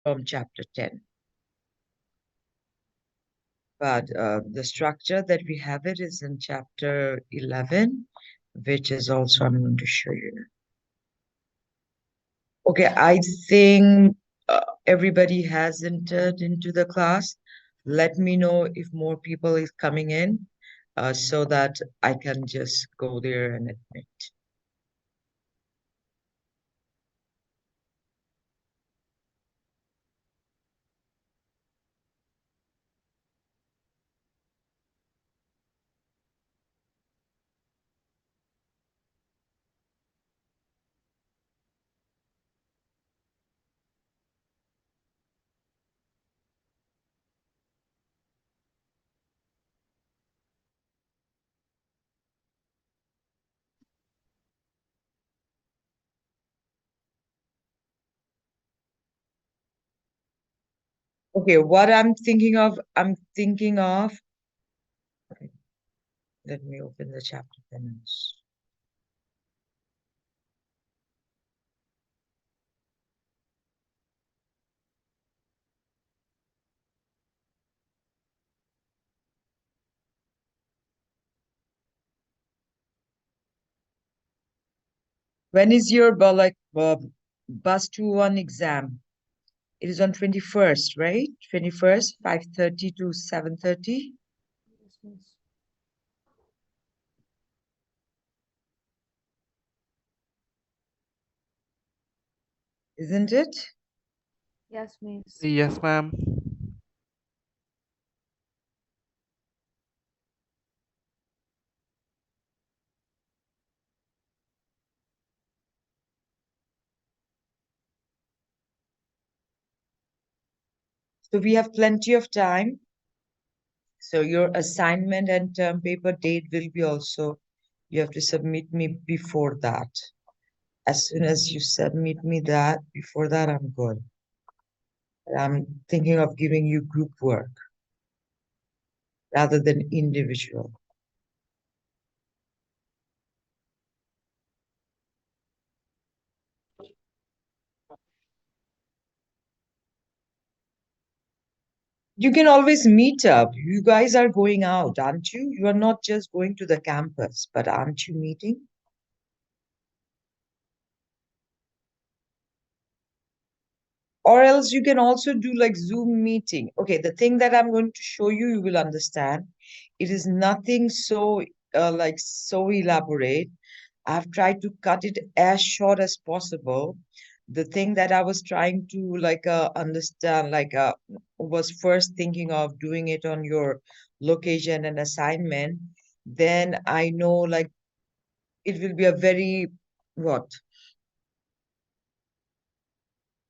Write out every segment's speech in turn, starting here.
from chapter 10. But the structure that we have it is in chapter 11, which is also I'm going to show you now. Okay, I think everybody has entered into the class. Let me know if more people is coming in so that I can just go there and admit. Okay, what I'm thinking of, okay, let me open the chapter minutes. When is your bus 2-1 exam? It is on 21st, right? 21st, 5:30 to 7:30. Yes, miss. Isn't it? Yes, miss. Yes, ma'am. So we have plenty of time. So your assignment and term paper date will be also, you have to submit me before that. As soon as you submit me that, before that, I'm good. I'm thinking of giving you group work rather than individual. You can always meet up. You guys are going out, aren't you? You are not just going to the campus, but aren't you meeting? Or else you can also do like Zoom meeting. Okay, the thing that I'm going to show you, you will understand. It is nothing so like so elaborate. I've tried to cut it as short as possible. The thing that I was trying to like understand, like was first thinking of doing it on your location and assignment. Then I know like it will be a very what?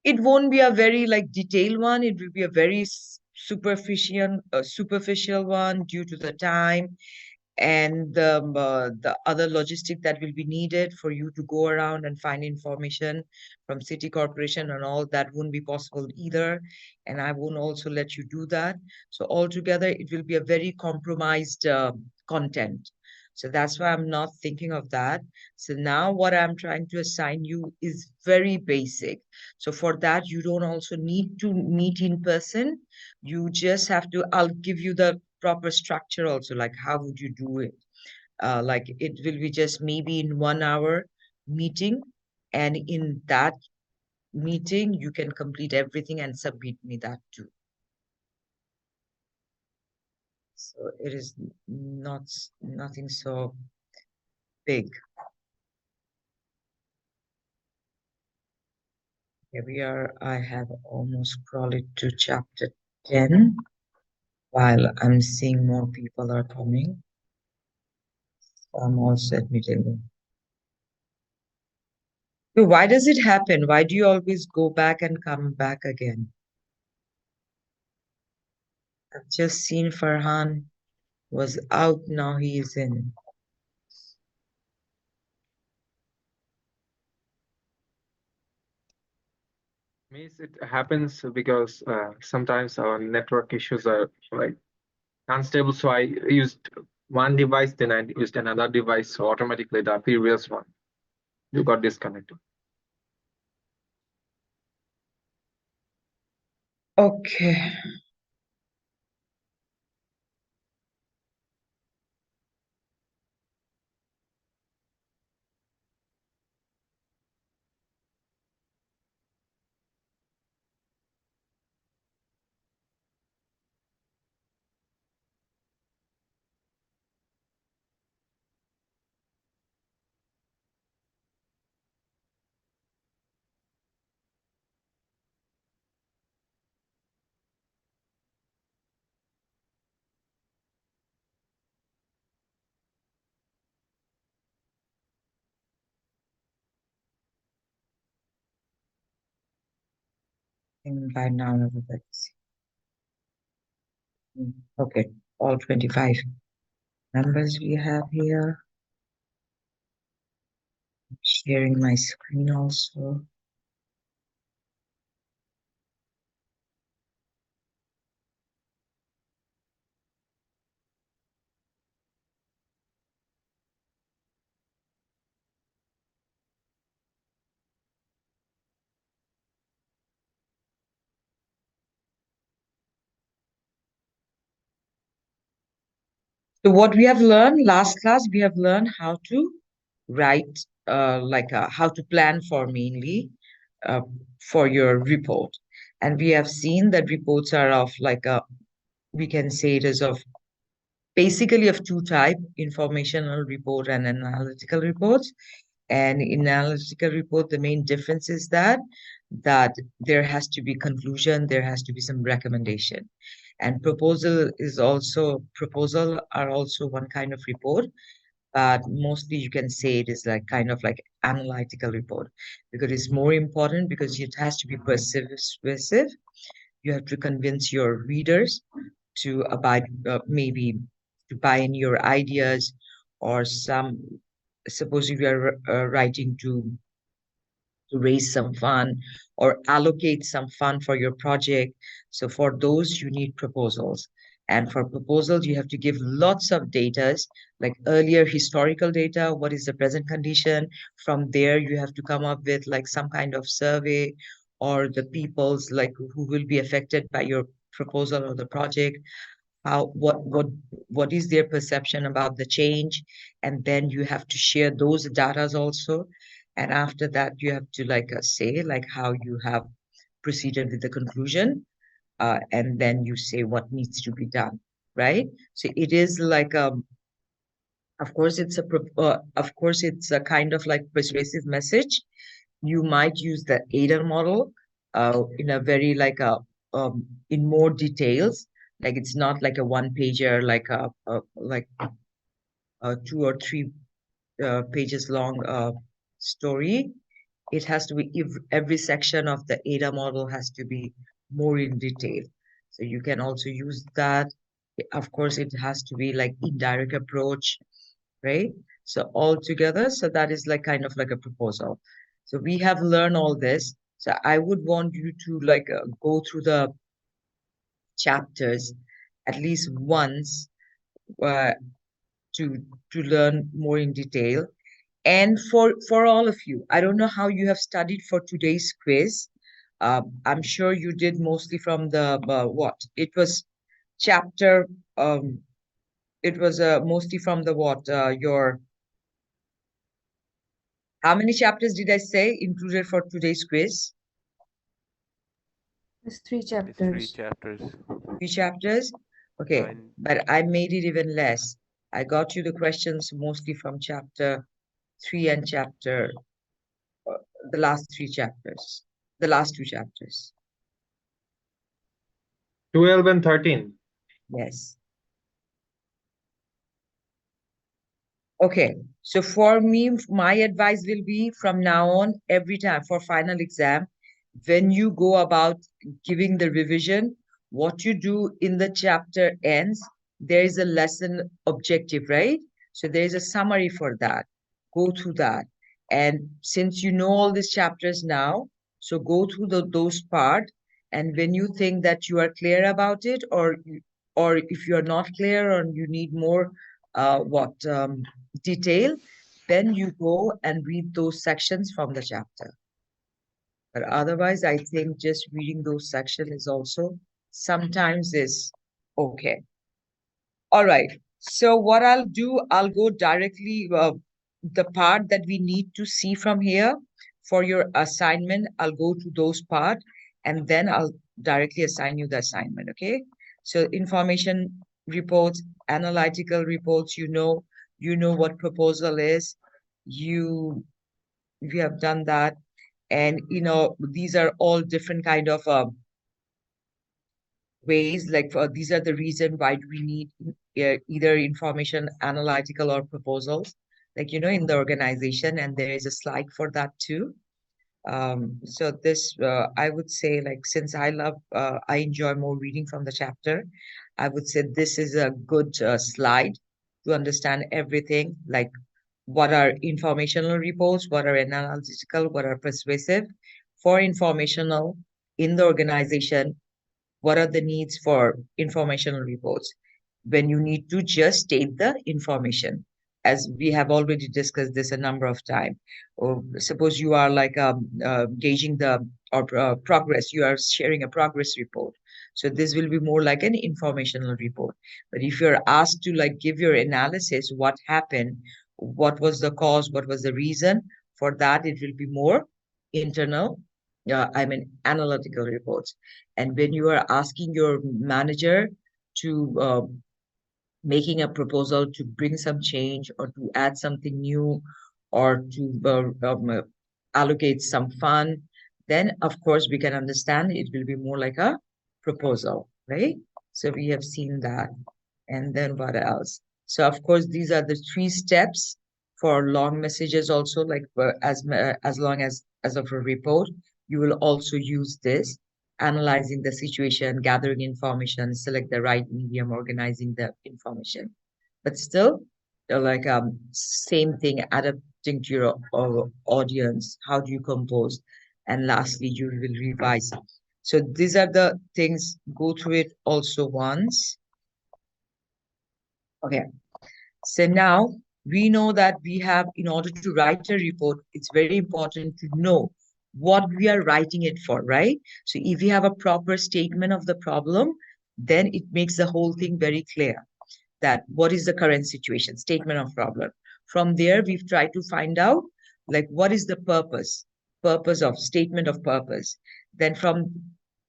It won't be a very like detailed one. It will be a very superficial one due to the time and the other logistic that will be needed for you to go around and find information from city corporation and all that won't be possible either. And I won't also let you do that. So altogether, it will be a very compromised content. So that's why I'm not thinking of that. So now what I'm trying to assign you is very basic. So for that, you don't also need to meet in person. You just have to, I'll give you the proper structure also, like how would you do it? Like it will be just maybe in 1 hour meeting, and in that meeting, you can complete everything and submit me that too. So it is nothing so big. Here we are. I have almost scrolled it to chapter 10 while I'm seeing more people are coming. So I'm also admitting them. So why does it happen? Why do you always go back and come back again? I've just seen Farhan was out, now he is in. Means it happens because sometimes our network issues are like unstable. So I used one device, then I used another device. So automatically the previous one you got disconnected. Okay. And by now, everybody's okay. All 25 numbers we have here. Sharing my screen also. So what we have learned last class, we have learned how to write, how to plan for mainly uh, for your report. And we have seen that reports are of we can say it is of basically of two type, informational report and analytical reports. And in analytical report, the main difference is that there has to be conclusion, there has to be some recommendation. And proposal are also one kind of report, but mostly you can say it is like kind of like analytical report because it's more important because it has to be persuasive. You have to convince your readers to abide, maybe to buy in your ideas, or suppose you are writing to raise some fund or allocate some fund for your project. So for those, you need proposals. And for proposals, you have to give lots of data, like earlier historical data, what is the present condition. From there, you have to come up with like some kind of survey or the people's like who will be affected by your proposal or the project, how what is their perception about the change, and then you have to share those datas also. And after that you have to say like how you have proceeded with the conclusion, and then you say what needs to be done, right? So it is like of course of course it's a kind of like persuasive message. You might use the AIDA model in a very in more details. Like it's not like a one pager, like a 2 or 3 pages long story. It has to be every section of the AIDA model has to be more in detail. So you can also use that. Of course, it has to be like indirect approach, right? So all together, so that is like kind of like a proposal. So we have learned all this. So I would want you to go through the chapters at least once uh, to learn more in detail. And for all of you, I don't know how you have studied for today's quiz. I'm sure you did mostly from the what? It was chapter. It was mostly from the what? Your How many chapters did I say included for today's quiz? It's 3 It's 3 chapters. chapters. 3 chapters? Okay, 9. but I made it even less. I got you the questions mostly from chapter 3 and the last 3 chapters, the last 2 chapters. 12 and 13. Yes. Okay, so for me, my advice will be from now on, every time for final exam, when you go about giving the revision, what you do in the chapter ends, there is a lesson objective, right? So there is a summary for that. Go through that. And since you know all these chapters now, so go through those part. And when you think that you are clear about it, or if you are not clear or you need more detail, then you go and read those sections from the chapter. But otherwise, I think just reading those sections is also sometimes is okay. All right. So what I'll do, I'll go directly the part that we need to see from here for your assignment. I'll go to those part and then I'll directly assign you the assignment. Okay. So information reports, analytical reports, you know what proposal is. We have done that. And these are all different kind of ways, like these are the reason why do we need either information analytical or proposals, like in the organization, and there is a slide for that too. So this I would say, like, since I enjoy more reading from the chapter, I would say this is a good slide to understand everything, like what are informational reports, what are analytical, what are persuasive. For informational in the organization, what are the needs for informational reports? When you need to just state the information, as we have already discussed this a number of times. Or suppose you are like gauging the progress, you are sharing a progress report. So this will be more like an informational report. But if you're asked to like give your analysis, what happened, what was the cause, what was the reason, for that it will be more internal, analytical reports. And when you are asking your manager to making a proposal to bring some change or to add something new or to allocate some fund, then of course we can understand it will be more like a proposal, right? So we have seen that. And then what else? So of course, these are the 3 steps for long messages also, like as long as of a report, you will also use this, analyzing the situation, gathering information, select the right medium, organizing the information. But still, like same thing, adapting to your audience. How do you compose? And lastly, you will revise. So these are the things. Go through it also once. Okay. So now we know that we have, in order to write a report, it's very important to know what we are writing it for, right? So if we have a proper statement of the problem, then it makes the whole thing very clear that what is the current situation, statement of problem. From there, we've tried to find out like what is the purpose of statement of purpose. Then from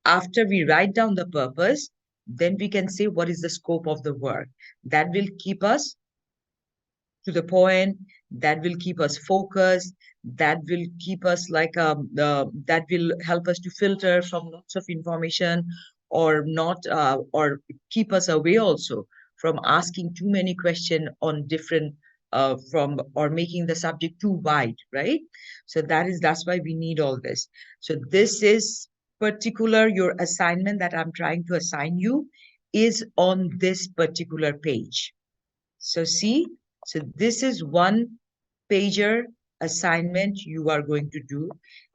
after we write down the purpose, then we can say what is the scope of the work. That will keep us to the point, that will keep us focused, that will keep us like that will help us to filter from lots of information, or not or keep us away also from asking too many questions on different from or making the subject too wide, right? So that's why we need all this. So this is particular, your assignment that I'm trying to assign you is on this particular page. So see, so this is one pager assignment you are going to do.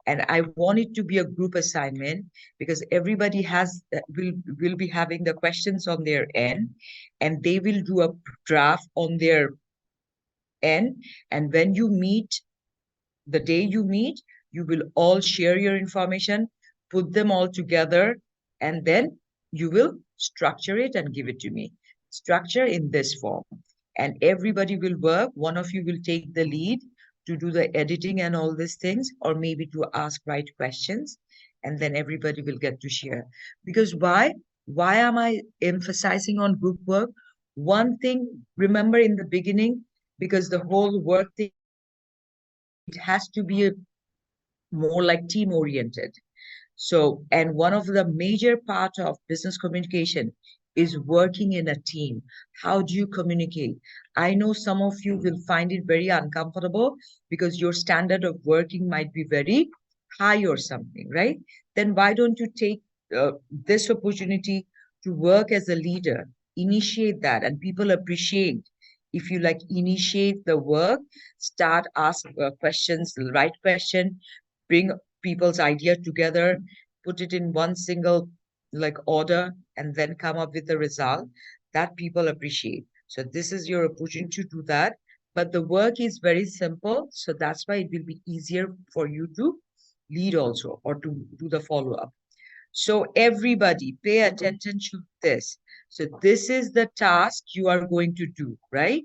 And I want it to be a group assignment because everybody will be having the questions on their end, and they will do a draft on their end. And when you meet, the day you meet, you will all share your information, put them all together, and then you will structure it and give it to me. Structure in this form. And everybody will work. One of you will take the lead to do the editing and all these things, or maybe to ask right questions, and then everybody will get to share. Because why? Why am I emphasizing on group work? One thing, remember in the beginning, because the whole work thing, it has to be more like team oriented. So, and one of the major part of business communication is working in a team. How do you communicate? I know some of you will find it very uncomfortable because your standard of working might be very high or something, right? Then why don't you take this opportunity to work as a leader, initiate that, and people appreciate if you like initiate the work, start ask questions, the right question, bring people's idea together, put it in one single like order, and then come up with the result that people appreciate. So this is your opportunity to do that. But the work is very simple. So that's why it will be easier for you to lead also, or to do the follow-up. So everybody pay attention to this. So this is the task you are going to do, right?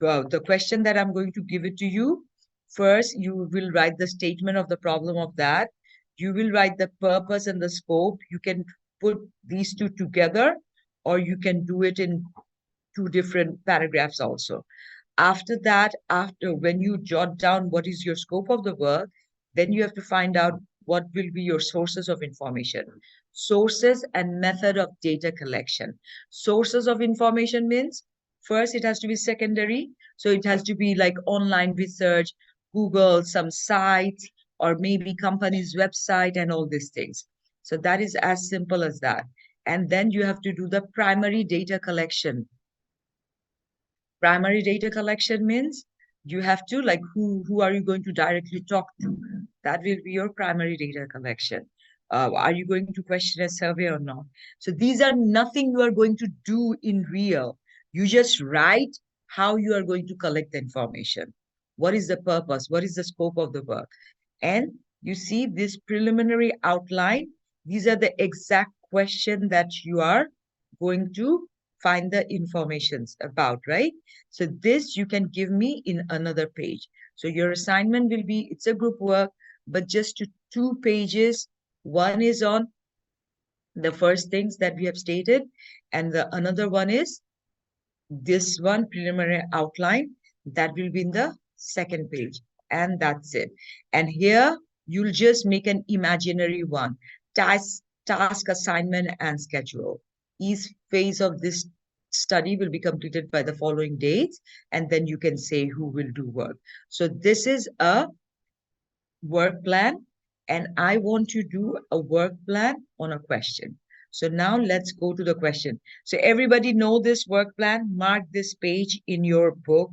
Well, the question that I'm going to give it to you, first you will write the statement of the problem of that. You will write the purpose and the scope. You can put these two together, or you can do it in two different paragraphs also. After that, after when you jot down what is your scope of the work, then you have to find out what will be your sources of information. Sources and method of data collection. Sources of information means first it has to be secondary. So it has to be like online research, Google, some sites, or maybe company's website and all these things. So that is as simple as that. And then you have to do the primary data collection. Primary data collection means you have to, like, who are you going to directly talk to? That will be your primary data collection. Are you going to question a survey or not? So these are nothing you are going to do in real. You just write how you are going to collect the information. What is the purpose? What is the scope of the work? And you see this preliminary outline. These are the exact question that you are going to find the informations about, right? So this you can give me in another page. So your assignment will be, it's a group work, but just to 2 pages. One is on the first things that we have stated, and the another one is this one, preliminary outline, that will be in the second page, and that's it. And here you'll just make an imaginary one. Task assignment and schedule. Each phase of this study will be completed by the following dates, and then you can say who will do work. So this is a work plan, and I want to do a work plan on a question. So now let's go to the question. So everybody know this work plan. Mark this page in your book.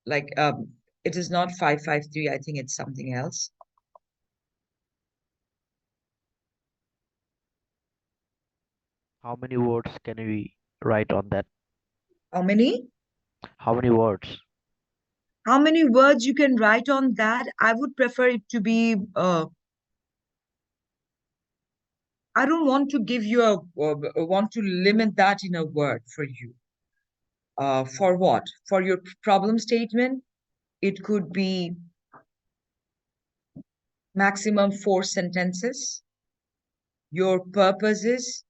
Like it is not 553. I think it's something else. How many words can we write on that? How many? How many words? How many words you can write on that? I would prefer it to be. I don't want to give you a want to limit that in a word for you. For what? For your problem statement, it could be maximum 4 sentences. Your purposes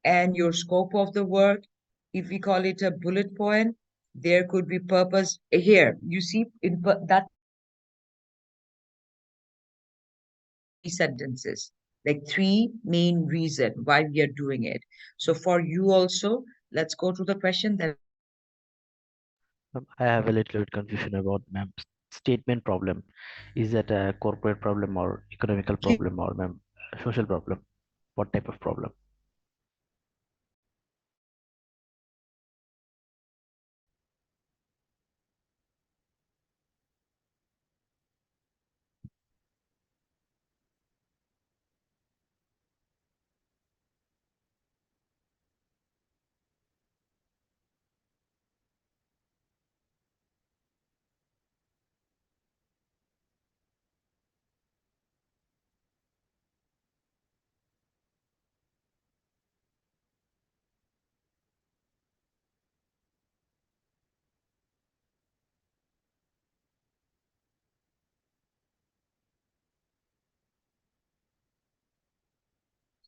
and your scope of the work, if we call it a bullet point, there could be purpose here. You see, in that 3 sentences, like 3 main reason why we are doing it. So for you also, let's go to the question that. I have a little bit confusion about statement problem. Is that a corporate problem or economical problem or social problem? What type of problem?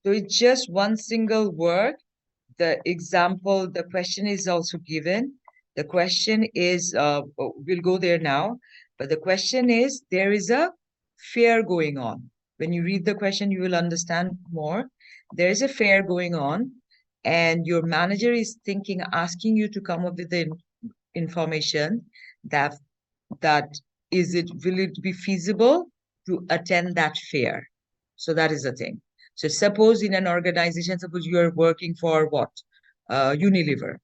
So it's just one single word. The example, the question is also given. The question is, we'll go there now, but the question is, there is a fair going on. When you read the question, you will understand more. There is a fair going on, and your manager is asking you to come up with the information that will it be feasible to attend that fair? So that is the thing. So suppose in an organization, suppose you are working for what? Unilever.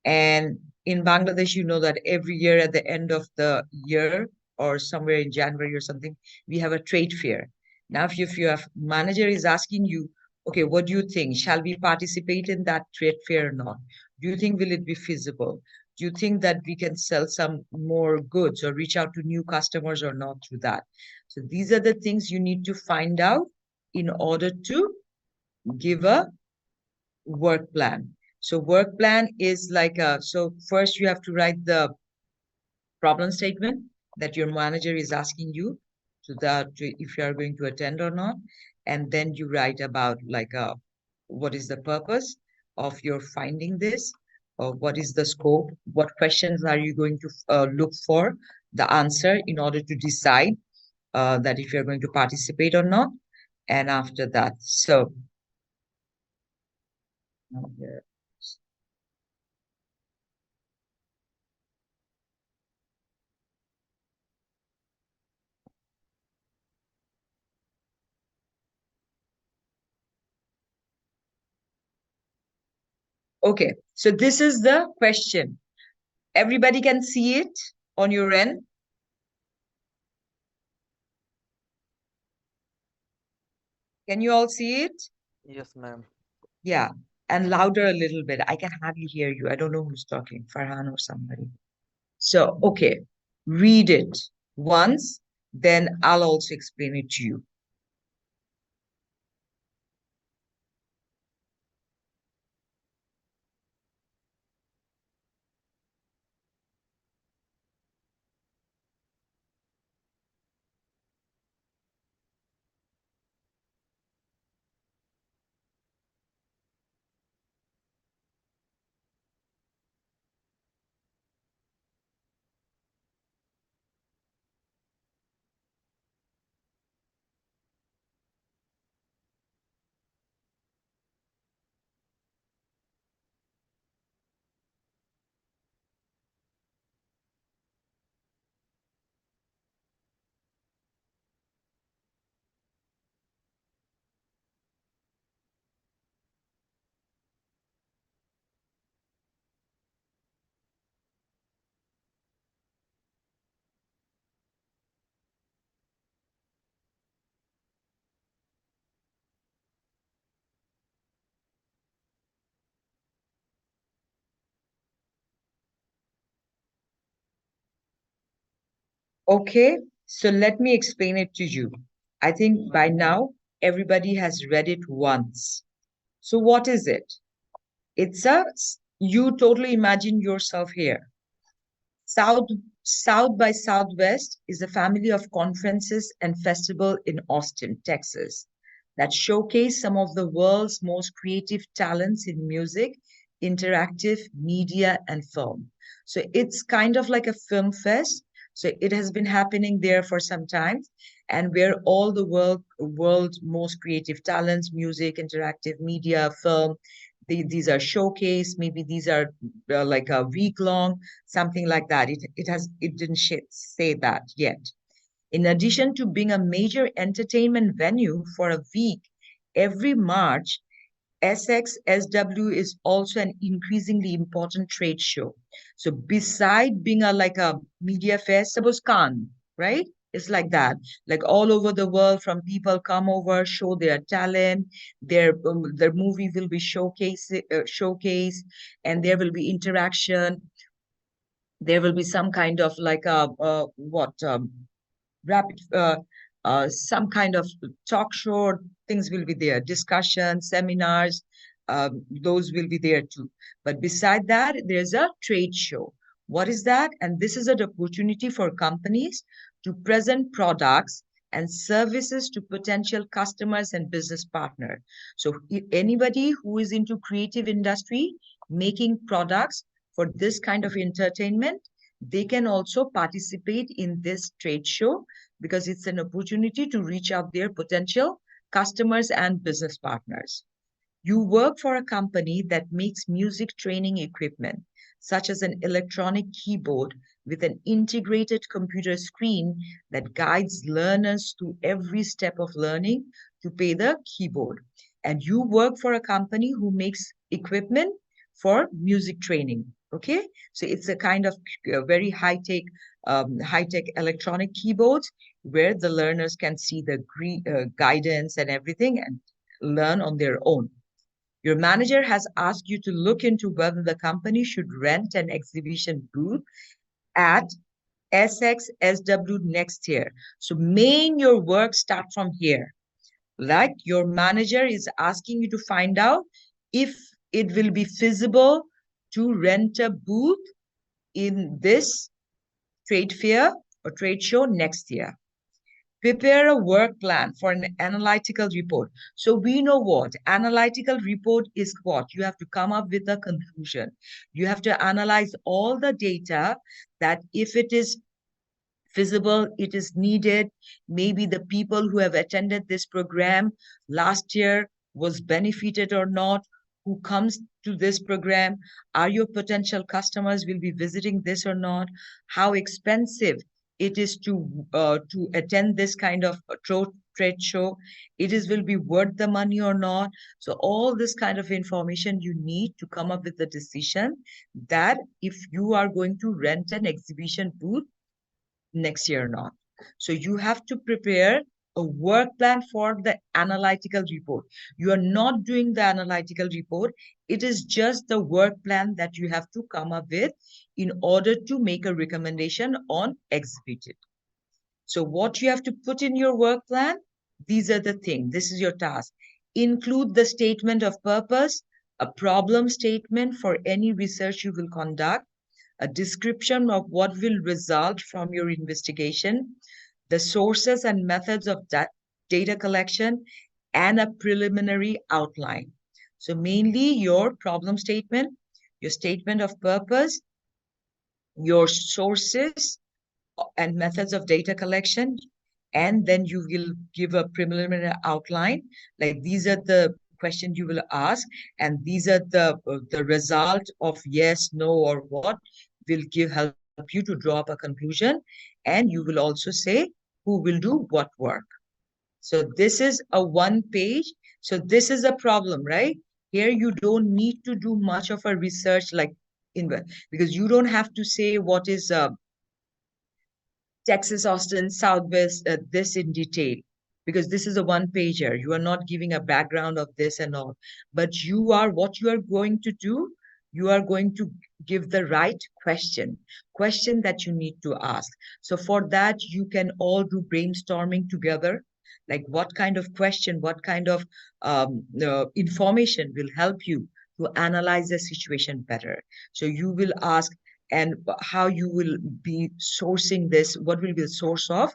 And in Bangladesh, you know that every year at the end of the year or somewhere in January or something, we have a trade fair. Now, if your manager is asking you, okay, what do you think? Shall we participate in that trade fair or not? Do you think will it be feasible? Do you think that we can sell some more goods or reach out to new customers or not through that? So these are the things you need to find out in order to give a work plan. So work plan is like so first you have to write the problem statement that your manager is asking you if you are going to attend or not. And then you write about like what is the purpose of your finding this, or what is the scope, what questions are you going to look for the answer in order to decide that if you're going to participate or not. And after that, so yeah. Okay, so this is the question. Everybody can see it on your end. Can you all see it? Yes, ma'am. Yeah, and louder a little bit. I can hardly hear you. I don't know who's talking, Farhan or somebody. So, okay, read it once, then I'll also explain it to you. Okay, so let me explain it to you. I think by now everybody has read it once. So what is it? You totally imagine yourself here. South by Southwest is a family of conferences and festival in Austin, Texas, that showcase some of the world's most creative talents in music, interactive media, and film. So it's kind of like a film fest. So it has been happening there for some time, and where all the world's most creative talents, music, interactive media, film, these are showcased. Maybe these are like a week long, something like that. It didn't say that yet. In addition to being a major entertainment venue for a week, every March, SXSW is also an increasingly important trade show. So beside being like a media fest, suppose Cannes, right? It's like that. Like all over the world, from people come over, show their talent. Their movie will be showcased, and there will be interaction. There will be some kind of like a rapid some kind of talk show things will be there, discussions, seminars, those will be there too. But beside that, there's a trade show. What is that? And this is an opportunity for companies to present products and services to potential customers and business partners. So anybody who is into creative industry making products for this kind of entertainment, they can also participate in this trade show, because it's an opportunity to reach out their potential customers and business partners. You work for a company that makes music training equipment, such as an electronic keyboard with an integrated computer screen that guides learners through every step of learning to play the keyboard. And you work for a company who makes equipment for music training. Okay, so it's a kind of very high-tech electronic keyboards where the learners can see the guidance and everything and learn on their own. Your manager has asked you to look into whether the company should rent an exhibition booth at SXSW next year. So main your work start from here. Like your manager is asking you to find out if it will be feasible to rent a booth in this trade fair or trade show next year. Prepare a work plan for an analytical report. So we know what analytical report is. What you have to come up with a conclusion. You have to analyze all the data, that if it is feasible, it is needed. Maybe the people who have attended this program last year was benefited or not. Who comes to this program? Are your potential customers will be visiting this or not? How expensive it is to attend this kind of trade show? It is will be worth the money or not? So all this kind of information you need to come up with the decision that if you are going to rent an exhibition booth next year or not. So you have to prepare a work plan for the analytical report. You are not doing the analytical report. It is just the work plan that you have to come up with in order to make a recommendation on exhibit it. So what you have to put in your work plan, these are the things. This is your task. Include the statement of purpose, a problem statement for any research you will conduct, a description of what will result from your investigation, the sources and methods of that data collection, and a preliminary outline. So mainly your problem statement, your statement of purpose, your sources and methods of data collection, and then you will give a preliminary outline. Like these are the questions you will ask, and these are the result of yes, no, or what will help you to draw up a conclusion. And you will also say who will do what work. So this is a 1 page. So this is a problem, right? Here you don't need to do much of a research like because you don't have to say what is Texas, Austin, Southwest, this in detail, because this is a 1 pager. You are not giving a background of this and all, but what you are going to do, you are going to give the right question that you need to ask. So for that, you can all do brainstorming together, like what kind of question, what kind of information will help you to analyze the situation better. So you will ask, and how you will be sourcing this, what will be the source of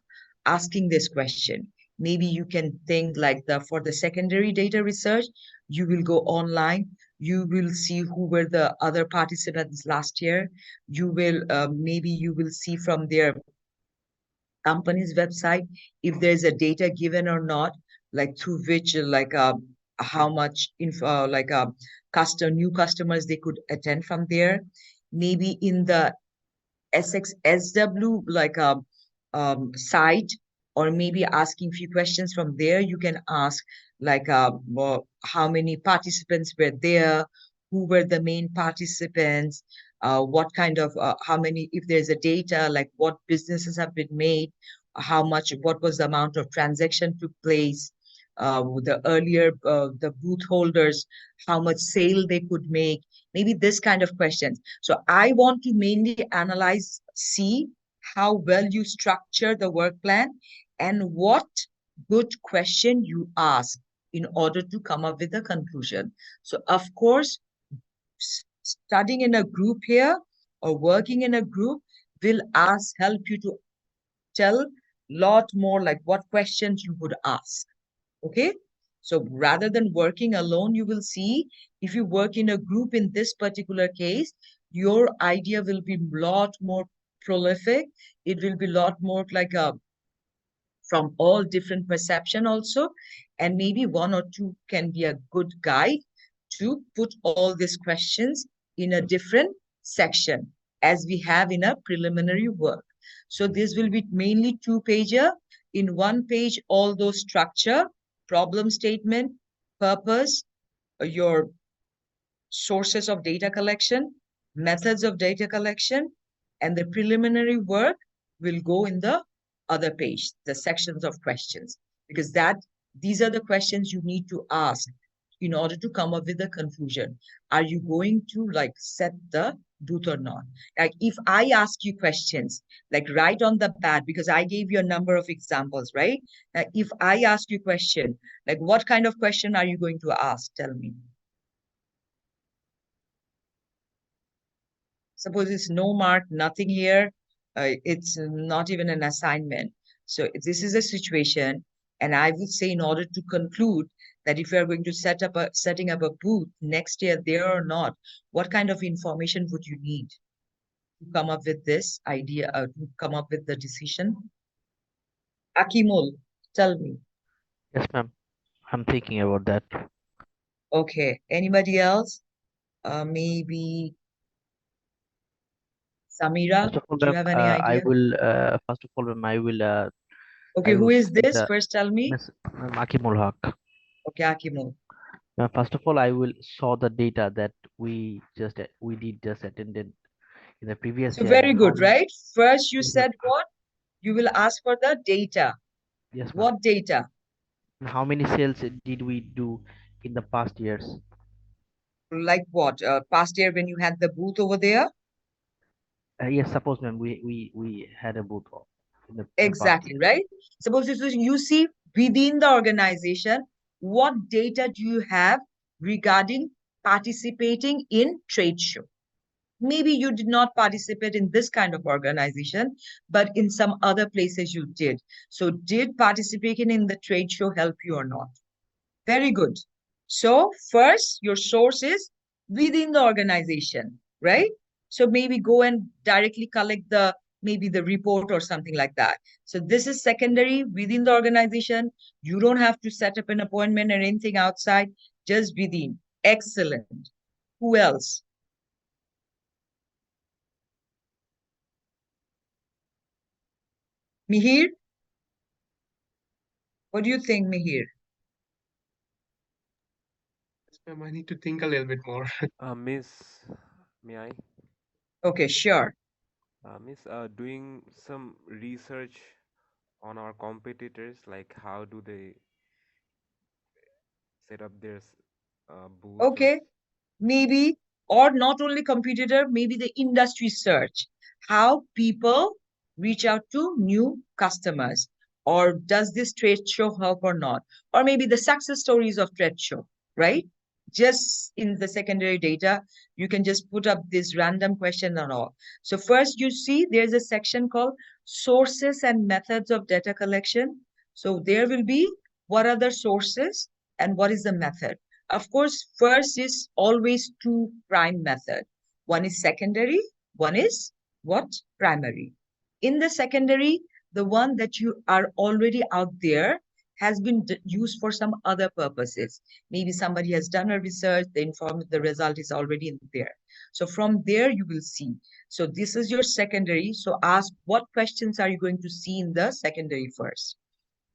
asking this question. Maybe you can think like for the secondary data research, you will go online, you will see who were the other participants last year. You will maybe you will see from their company's website if there's a data given or not, like through which how much info, new customers they could attend from there. Maybe in the SXSW site, or maybe asking few questions from there. You can ask how many participants were there, who were the main participants, what kind of how many, if there's a data, like what businesses have been made, what was the amount of transaction took place, the booth holders, how much sale they could make, maybe this kind of questions. So I want to mainly analyze, see how well you structure the work plan and what good question you ask in order to come up with a conclusion. So of course, studying in a group here or working in a group will help you to tell lot more like what questions you would ask. Okay, so rather than working alone, you will see if you work in a group in this particular case, your idea will be a lot more prolific. It will be a lot more like from all different perception also, and maybe 1 or 2 can be a good guide to put all these questions in a different section as we have in a preliminary work. So this will be mainly 2-pager. In 1 page, all those structure, problem statement, purpose, your sources of data collection, methods of data collection, and the preliminary work will go in the other page, the sections of questions, because these are the questions you need to ask in order to come up with a conclusion. Are you going to set the booth or not. Like if I ask you questions, like right on the bat, because I gave you a number of examples, right? If I ask you question, like what kind of question are you going to ask? Tell me. Suppose it's no mark, nothing here. It's not even an assignment. So this is a situation, and I would say in order to conclude that if you are going to setting up a booth next year there or not, what kind of information would you need to come up with this idea, to come up with the decision? Akimul, tell me. Yes, ma'am. I'm thinking about that. Okay, anybody else? Maybe Samira, First of all, do you ma'am, have any I idea? will first of all, ma'am, Okay, I who will is see this? the First tell me. Miss Akimul Haq. Okay, Akimul. First of all, I will saw the data that we did just attended in the previous So year very and how good, right? First you yes, ma'am. said what? You will ask for the data. Yes, ma'am. What data? How many sales did we do in the past years? Like what? Past year when you had the booth over there? Yes, suppose, ma'am, we had a booth in the past Exactly, year. right? Suppose you see within the organization, what data do you have regarding participating in trade show? Maybe you did not participate in this kind of organization, but in some other places you did. So did participating in the trade show help you or not? Very good. So first, your source is within the organization, right? So maybe go and directly collect maybe the report or something like that. So this is secondary within the organization. You don't have to set up an appointment or anything outside, just within. Excellent. Who else? Mihir? What do you think, Mihir? Ma'am, I need to think a little bit more. Miss, may I? Okay, sure. Miss, doing some research on our competitors, like how do they set up their booths? Okay, maybe, or not only competitor, maybe the industry search, how people reach out to new customers, or does this trade show help or not, or maybe the success stories of trade show, right? Just in the secondary data, you can just put up this random question and all. So first you see there's a section called sources and methods of data collection. So there will be what are the sources and what is the method. Of course, first is always two prime method. One is secondary, one is what? Primary. In the secondary, the one that you are already out there has been used for some other purposes. Maybe somebody has done a research, the result is already in there. So from there you will see. So this is your secondary. So ask what questions are you going to see in the secondary first?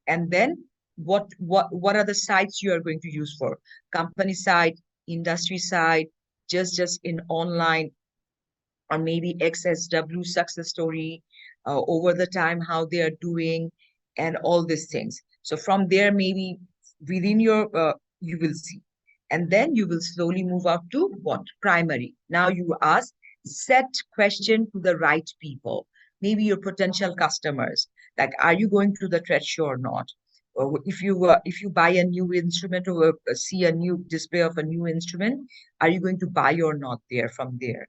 And then what are the sites you are going to use for? Company side, industry side, just in online, or maybe XSW success story, over the time, how they are doing, and all these things. So from there, maybe within your, you will see. And then you will slowly move up to what? Primary. Now you ask set question to the right people, maybe your potential customers. Like, are you going to the trade show or not? Or if you buy a new instrument or see a new display of a new instrument, are you going to buy or not there from there?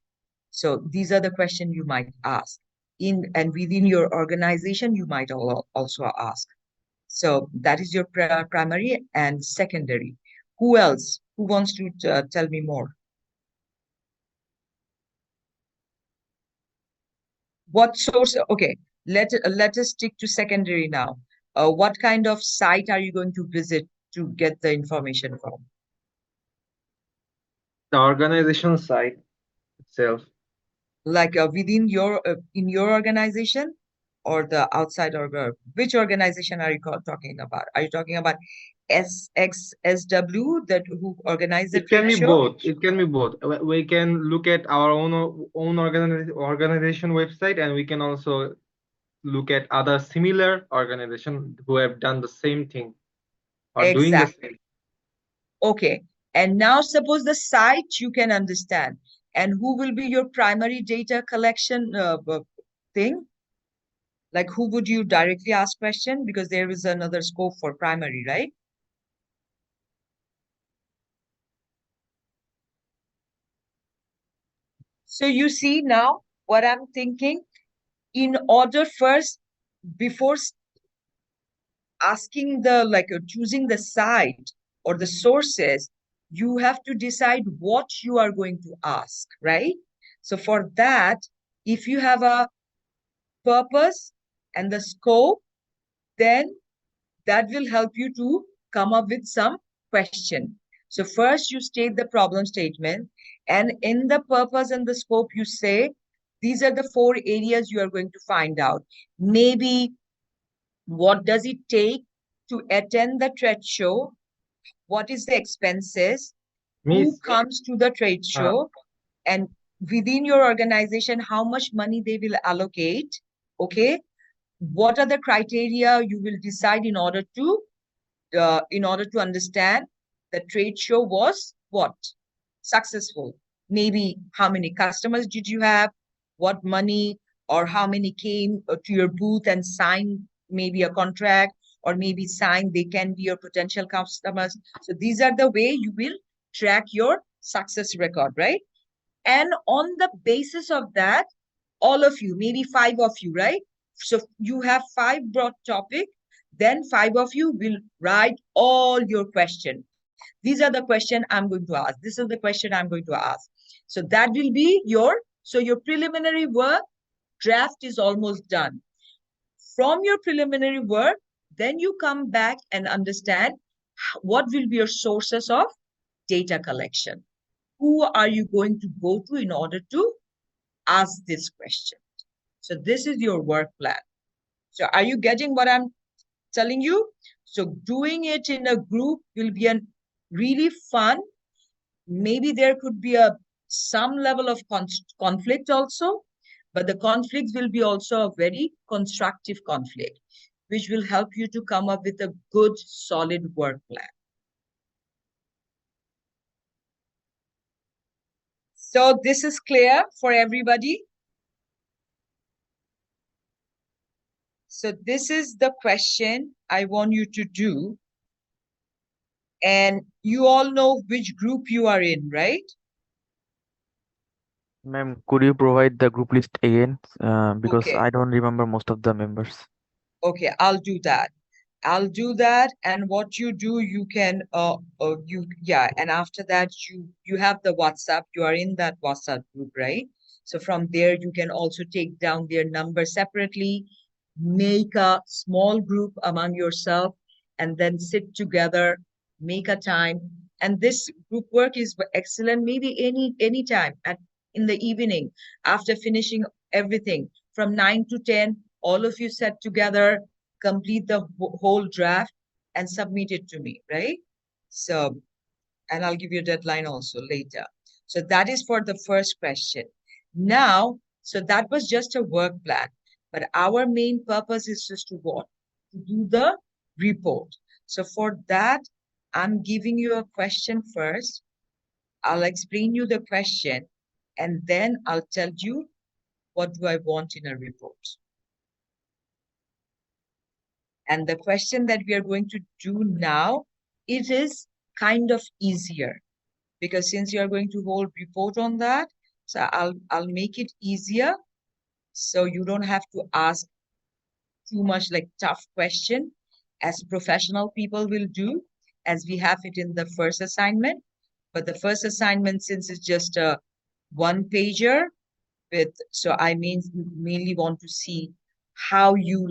So these are the questions you might ask. And within your organization, you might also ask. So that is your primary and secondary. Who else? Who wants to tell me more? What source? Okay, let us stick to secondary now. What kind of site are you going to visit to get the information from? The organization site itself. Like within your in your organization, or the outside, or which organization are you talking about? Are you talking about SXSW, that who organize the It can trade be show? both. It can be both. We can look at our own organization website, and we can also look at other similar organizations who have done the same thing or doing the Exactly. same. Okay. And now suppose the site you can understand, And who will be your primary data collection thing? Like who would you directly ask question? Because there is another scope for primary, right? So you see now what I'm thinking. In order first, before asking the choosing the site or the sources, you have to decide what you are going to ask, right? So for that, if you have a purpose and the scope, then that will help you to come up with some question. So first you state the problem statement, and in the purpose and the scope, you say, these are the 4 areas you are going to find out. Maybe what does it take to attend the trade show? What is the expenses? Who Miss, comes to the trade show? And within your organization, how much money they will allocate? Okay. What are the criteria you will decide in order to understand the trade show was what? Successful. Maybe how many customers did you have? What money, or how many came to your booth and signed maybe a contract, or maybe signed, they can be your potential customers. So these are the way you will track your success record, right? And on the basis of that, all of you, maybe 5 of you, right? So you have 5 broad topic, then 5 of you will write all your question. These are the question I'm going to ask. This is the question I'm going to ask. So that will be your preliminary work draft is almost done. From your preliminary work, then you come back and understand what will be your sources of data collection. Who are you going to go to in order to ask this question? So this is your work plan. So are you getting what I'm telling you? So doing it in a group will be a really fun. Maybe there could be some level of conflict also, but the conflict will be also a very constructive conflict, which will help you to come up with a good, solid work plan. So this is clear for everybody. So this is the question I want you to do. And you all know which group you are in, right? Ma'am, could you provide the group list again? Because Okay. I don't remember most of the members. Okay, I'll do that. I'll do that. And what you do, you can, and after that, you have the WhatsApp, you are in that WhatsApp group, right? So from there, you can also take down their number separately, make a small group among yourself, and then sit together, make a time. And this group work is excellent, maybe any time in the evening, after finishing everything from 9 to 10, all of you sat together, complete the whole draft and submit it to me, right? So, and I'll give you a deadline also later. So that is for the first question. Now, so that was just a work plan, but our main purpose is just to what? To do the report. So for that, I'm giving you a question first. I'll explain you the question, and then I'll tell you what do I want in a report. And the question that we are going to do now, it is kind of easier, because since you are going to hold report on that, so I'll make it easier, so you don't have to ask too much like tough question as professional people will do, as we have it in the first assignment. But the first assignment, since it's just a 1-pager with, so I mainly want to see how you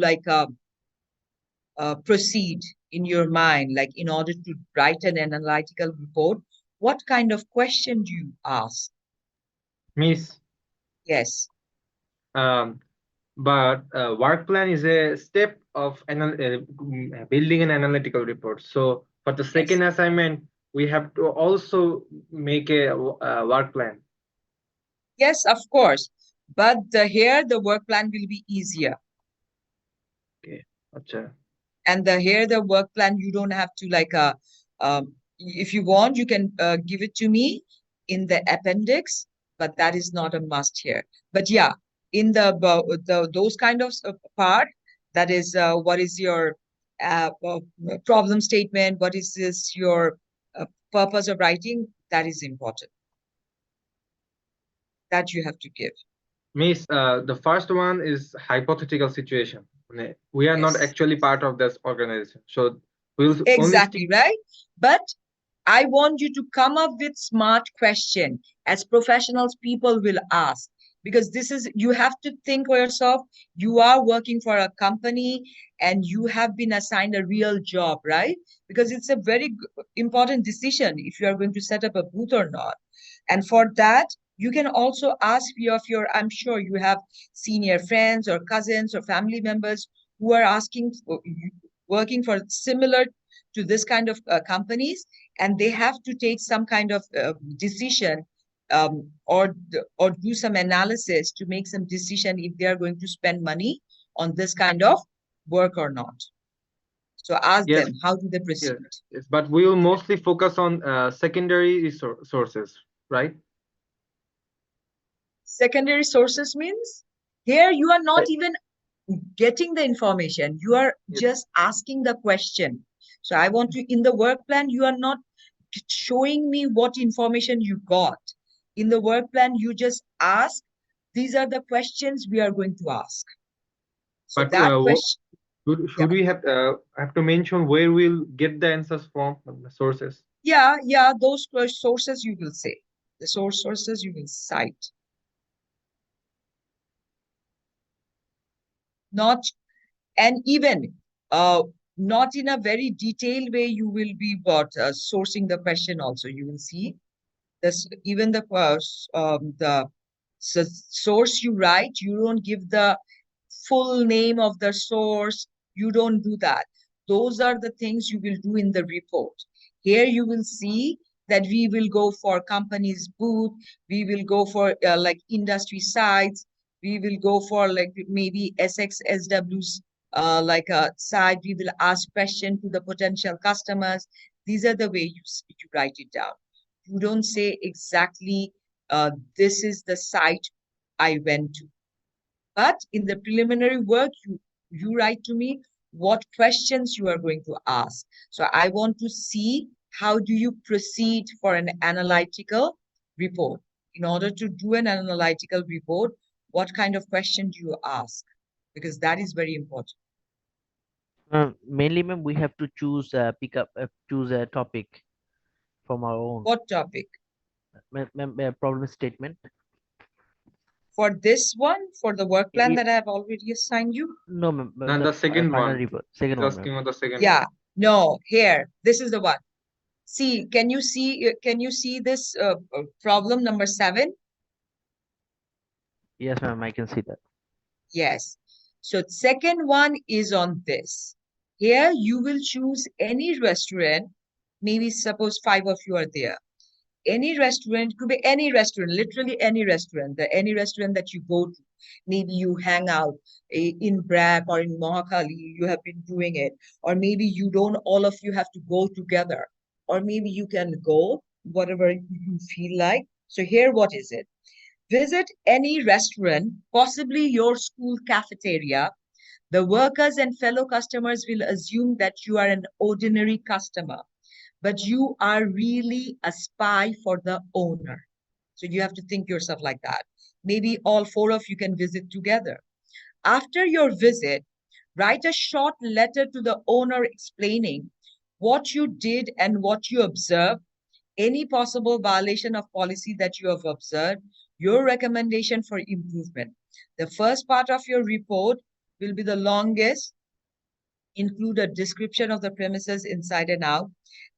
proceed in your mind, like in order to write an analytical report, what kind of question do you ask? Miss, Yes. But work plan is a step of building an analytical report. So for the second assignment, we have to also make a work plan. Yes, of course. But here the work plan will be easier. Okay. Gotcha. And here the work plan, you don't have to if you want, you can give it to me in the appendix. but that is not a must here. But yeah, in the those kind of part, that is what is your problem statement, what is this your purpose of writing, that is important. That you have to give. Miss, the first one is hypothetical situation. We are not Yes. actually part of this organization, so we'll only Exactly, right? But I want you to come up with smart question as professionals people will ask, because this is, you have to think for yourself, you are working for a company and you have been assigned a real job, right? Because it's a very important decision if you are going to set up a booth or not. And for that, you can also ask few of your, I'm sure you have senior friends or cousins or family members who are asking, working for similar to this kind of companies, and they have to take some kind of decision or do some analysis to make some decision if they are going to spend money on this kind of work or not. So ask Yes. them, how do they proceed? Yes, but we will mostly focus on secondary sources, right? Secondary sources means here you are not Right. even getting the information, you are Yes. just asking the question. So I want to, in the work plan, you are not showing me what information you got. In the work plan, you just ask, these are the questions we are going to ask. So But that question, should we have to mention where we'll get the answers from, the sources? yeah, those sources you will say. The sources you will cite. Not, and even not in a very detailed way, you will be sourcing the question also. You will see this, even the source you write, you don't give the full name of the source. You don't do that. Those are the things you will do in the report. Here you will see that we will go for companies' booth. We will go for like industry sites. We will go for like maybe SXSW's like a site. We will ask question to the potential customers. These are the way you write it down. You don't say exactly this is the site I went to. But in the preliminary work, you write to me what questions you are going to ask. So I want to see how do you proceed for an analytical report. In order to do an analytical report, what kind of question do you ask? Because that is very important. Mainly, ma'am, we have to choose choose a topic from our own. What topic? Problem statement. For this one, for the work plan If- that I have already assigned you? No, ma'am. And the second final one. report. Second He's one, asking ma'am. on the second Yeah, one. no, here, this is the one. See, can you see this problem number 7? Yes, ma'am. I can see that. Yes. So second one is on this. Here you will choose any restaurant. Maybe suppose 5 of you are there. Any restaurant, could be any restaurant, literally any restaurant, any restaurant that you go to. Maybe you hang out in BRAC or in Mohakali, you have been doing it. Or maybe you don't, all of you have to go together. Or maybe you can go, whatever you feel like. So here, what is it? Visit any restaurant, possibly your school cafeteria. The workers and fellow customers will assume that you are an ordinary customer, but you are really a spy for the owner. So you have to think yourself like that. Maybe all 4 of you can visit together. After your visit, write a short letter to the owner explaining what you did and what you observed, any possible violation of policy that you have observed, your recommendation for improvement. The first part of your report will be the longest. Include a description of the premises inside and out.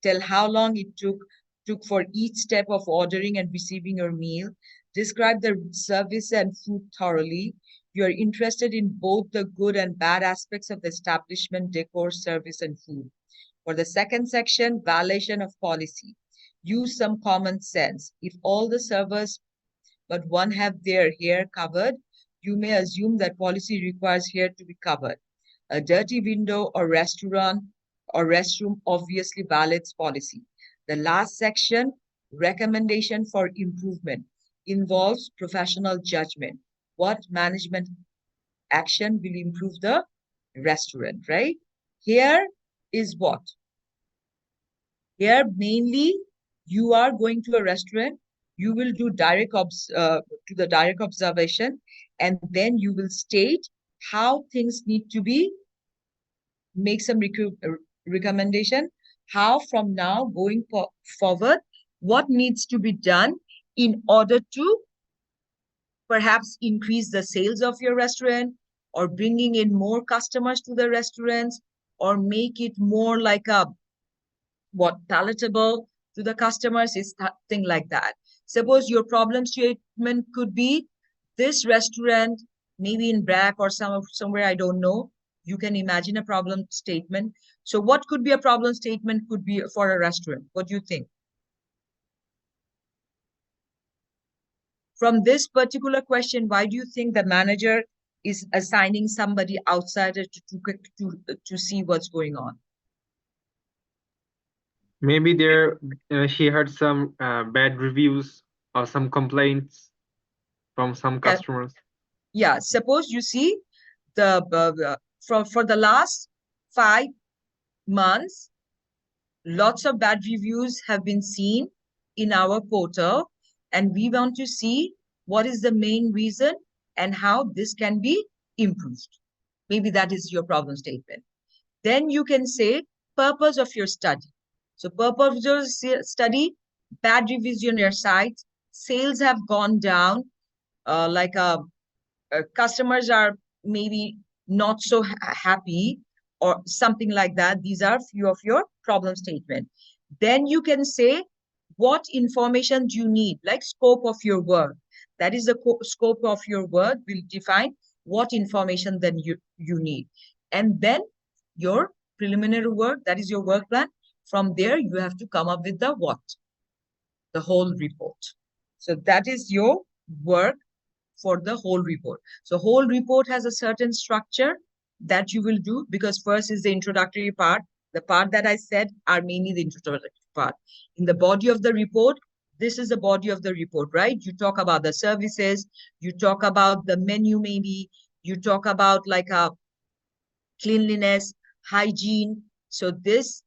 Tell how long it took for each step of ordering and receiving your meal. Describe the service and food thoroughly. You are interested in both the good and bad aspects of the establishment, decor, service, and food. For the second section, violation of policy. Use some common sense. If all the servers but one have their hair covered, you may assume that policy requires hair to be covered. A dirty window or restaurant or restroom obviously violates policy. The last section, recommendation for improvement. involves professional judgment. What management action will improve the restaurant, right? Here is what? Here mainly you are going to a restaurant, you will do direct observation, and then you will state how things need to be, make some recommendation, how from now going forward, what needs to be done in order to perhaps increase the sales of your restaurant, or bringing in more customers to the restaurants, or make it more like a palatable to the customers, is thing like that. Suppose your problem statement could be this restaurant, maybe in BRAC or somewhere, I don't know. You can imagine a problem statement. So what could be a problem statement could be for a restaurant? What do you think? From this particular question, why do you think the manager is assigning somebody outsider to see what's going on? Maybe she heard some bad reviews or some complaints from some customers. Yeah, suppose you see for the last 5 months, lots of bad reviews have been seen in our portal, and we want to see what is the main reason and how this can be improved. Maybe that is your problem statement. Then you can say purpose of your study. So purpose of your study, bad reviews on your site, sales have gone down, customers are maybe not so happy or something like that. These are few of your problem statement. Then you can say what information do you need, like scope of your work. That is the scope of your work will define what information then you need. And then your preliminary work, that is your work plan. From there, you have to come up with the what? The whole report. So that is your work for the whole report. So whole report has a certain structure that you will do, because first is the introductory part. The part that I said are mainly the introductory part. In the body of the report, this is the body of the report, right? You talk about the services, you talk about the menu maybe, you talk about like a cleanliness, hygiene. So this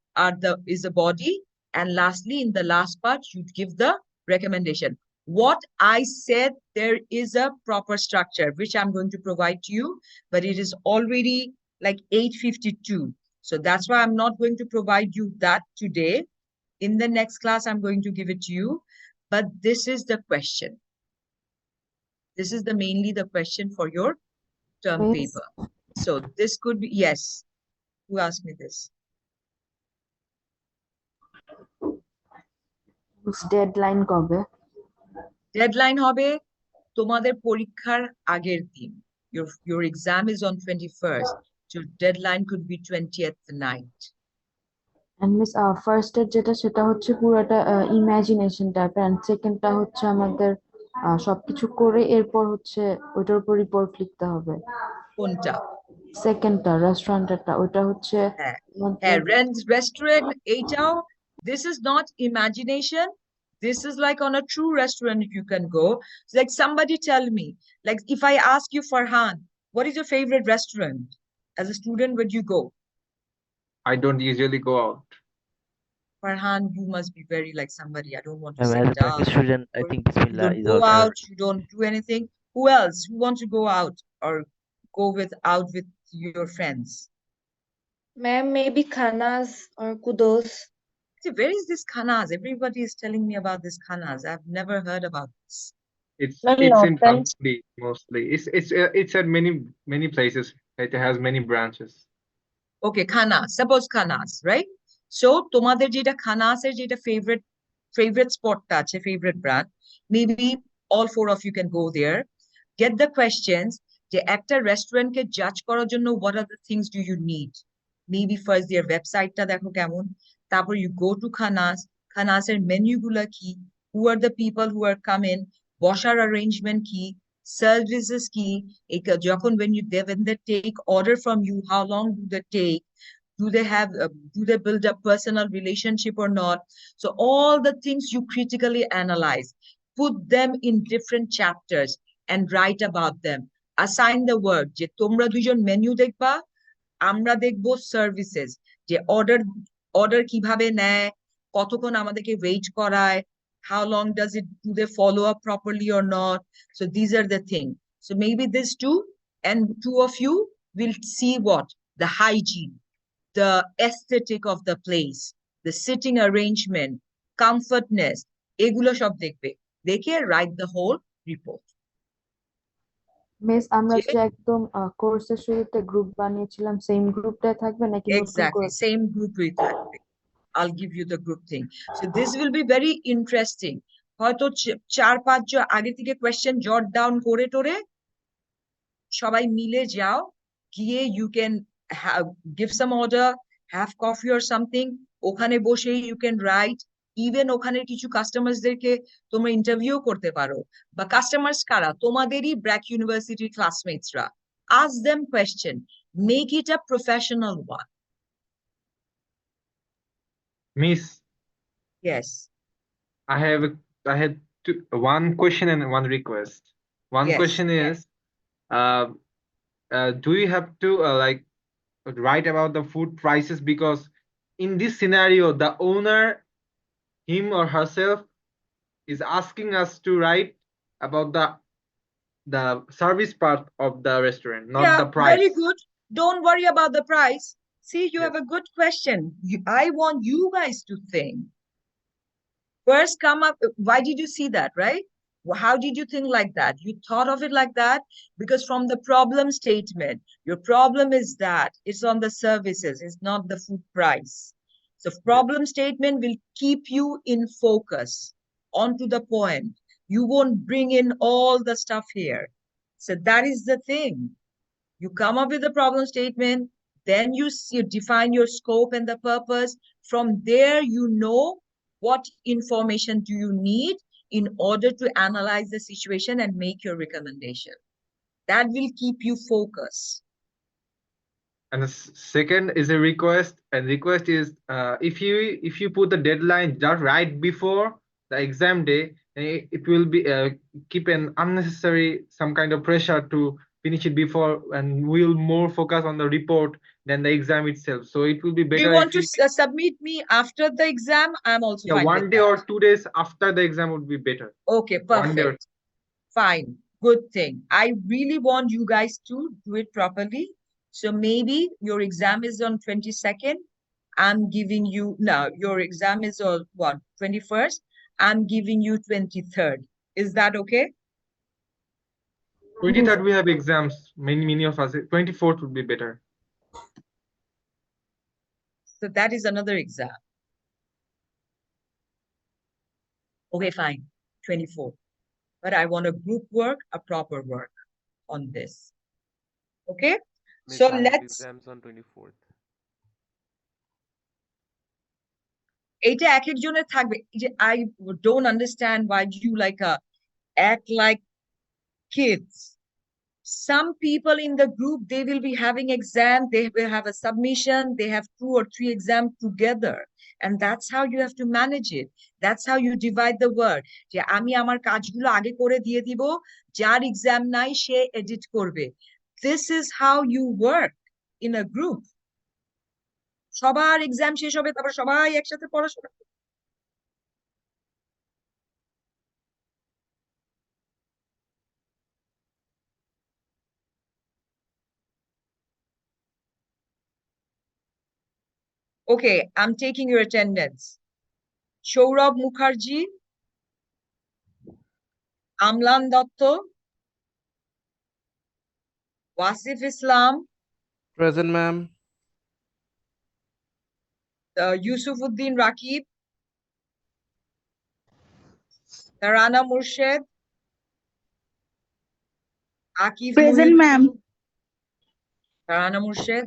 is the body. And lastly, in the last part, you give the recommendation. What I said, there is a proper structure, which I'm going to provide to you, but it is already like 8:52. So that's why I'm not going to provide you that today. In the next class, I'm going to give it to you. But this is the question. This is mainly the question for your term paper. So this could be, yes. Who asked me this? Deadline কবে? Deadline হবে তোমাদের পরীক্ষার আগের দিন. Your exam is on 21st. Your deadline could be 20th night. And Miss, first যেটা সেটা হচ্ছে পুরোটা ইমাজিনেশন টাইপ, and সেকেন্ডটা হচ্ছে আমাদের সবকিছু করে এরপর হচ্ছে ওইটার উপর রিপোর্ট লিখতে হবে। কোনটা? সেকেন্ডটা, রেস্টুরেন্টটা, ওইটা হচ্ছে restaurant এইটাও. This is not imagination. This is like on a true restaurant you can go. It's like somebody tell me, like if I ask you, Farhan, what is your favorite restaurant? As a student, would you go? I don't usually go out. Farhan, you must be very like somebody. I don't want to As say a practice student, I think you Bismillah don't is go also out, you don't do anything. Who else? Who want to go out or go out with your friends? Ma'am, maybe Khanas or Kudos. See, where is this Khanas? Everybody is telling me about this Khanas. I've never heard about this. It's in Thamkudi mostly. It's at many places. It has many branches. Okay, Khanas. Suppose Khanas, right? So, tomader jeta Khanas er jeta favorite spot ta ache, favorite brand. Maybe all 4 of you can go there. Get the questions. Je ekta restaurant ke judge korar jonno, what are the things do you need? Maybe first their website ta dekho kemon. Tapor you go to Khanas. Khanas er menu gula ki? Who are the people who are coming? Boshar arrangement ki? Services ki? When they take order from you, how long do they take? Do they build a personal relationship or not? So all the things you critically analyze. put them in different chapters and write about them. Assign the work যে তোমরা দুইজন menu দেখবা, আমরা দেখবো services, যে order কিভাবে নেয়, কতক্ষণ আমাদেরকে ওয়েট করায়, how long does it, do they follow up properly or not? So these are the things. So maybe this two, and two of you will see what the hygiene, the aesthetic of the place, the sitting arrangement, comfortness, এগুলো সব দেখবে, দেখে write the whole report. Miss আমরা যে- যে একদম কোর্সের শুরুতে গ্রুপ বানিয়েছিলাম সেম গ্রুপটাই থাকবে নাকি নতুন Exactly, করে? same group with that. I'll give you the group thing. So this will be very interesting. হয়তো 4-5 জন আগে থেকে question jot down করে টোরে সবাই মিলে যাও, গিয়ে you can give some order, have coffee or something, ওখানে বসে you can write, even ওখানে কিছু কাস্টমারসদেরকে তোমরা ইন্টারভিউ করতে পারো, বা কাস্টমার্স কারা, তোমাদেরই ব্র্যাক ইউনিভার্সিটি ক্লাসমেটসরা, ask them question, make it a professional one. Miss, Yes. I had one question and one request. One Yes, question is, do you have to like write about the food prices, because in this scenario the owner, him or herself, is asking us to write about the service part of the restaurant, not Yeah, the price. very good. Don't worry about the price. See, you have Yes. a good question. I want you guys to think. First, come up. Why did you see that, right? How did you think like that? You thought of it like that because from the problem statement, your problem is that it's on the services, it's not the food price. So problem statement will keep you in focus, onto the point. You won't bring in all the stuff here. So that is the thing. You come up with a problem statement, then you define your scope and the purpose. From there, you know what information do you need in order to analyze the situation and make your recommendation. That will keep you focused. And the second is a request, and request is if you put the deadline just right before the exam day, it will be keep an unnecessary some kind of pressure to finish it before, and we'll more focus on the report than the exam itself. So it will be Do you better want if to submit me after the exam? I'm also yeah, fine one with day that. or 2 days after the exam would be better. Okay, One day or- perfect. Fine, good thing. I really want you guys to do it properly. So maybe your exam is on 22nd. I'm giving you, now your exam is on what, 21st? I'm giving you 23rd. Is that okay? 23rd we have exams, many of us. 24th would be better. So that is another exam. Okay, fine, 24. But I want a group work, a proper work on this. Okay? Miss, So I have let's, exams on 24th. এটা এক একজনের থাকবে। I don't understand why you act like kids. Some people in the group, they will be having exam, they will have a submission, they have 2 or 3 exams together. And that's how you have to manage it. That's how you divide the work. যে আমি আমার কাজগুলো আগে করে দিয়ে দিব, যার exam নাই সে এডিট করবে। This is how you work in a group. সবার এক্সাম শেষ হবে, তারপর সবাই একসাথে পড়াশোনা। Okay, I'm taking your attendance. Shourab Mukherjee, Amlan Datta, Wasif Islam, Present, ma'am. Yusufuddin Rakib, Tarana Murshid, Akif Present, Muhib, ma'am. Tarana Murshid,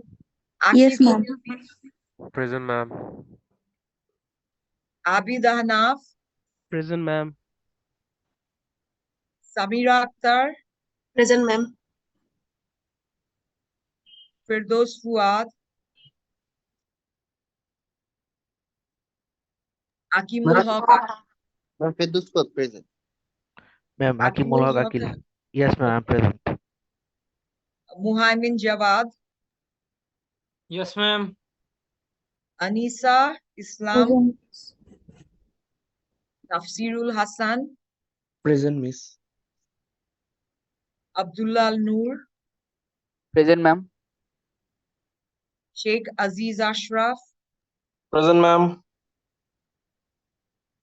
Yes, Akif ma'am. Muhib, Present, ma'am. Abid Ahnaf, Present, ma'am. Samira Akhtar, Present, ma'am. Firdaus Fuad, Akimul Haq, Firdaus Fuad, present. Ma'am, Akimul Akimul Haq Haq, Akil. Yes, ma'am, I'm present. Muhaimin Jawad, Yes, ma'am. Anisa Islam, Present. Tafsirul Hassan, Present, miss. Abdullah Al Noor, Present, ma'am. Sheikh Aziz Ashraf, Present, ma'am.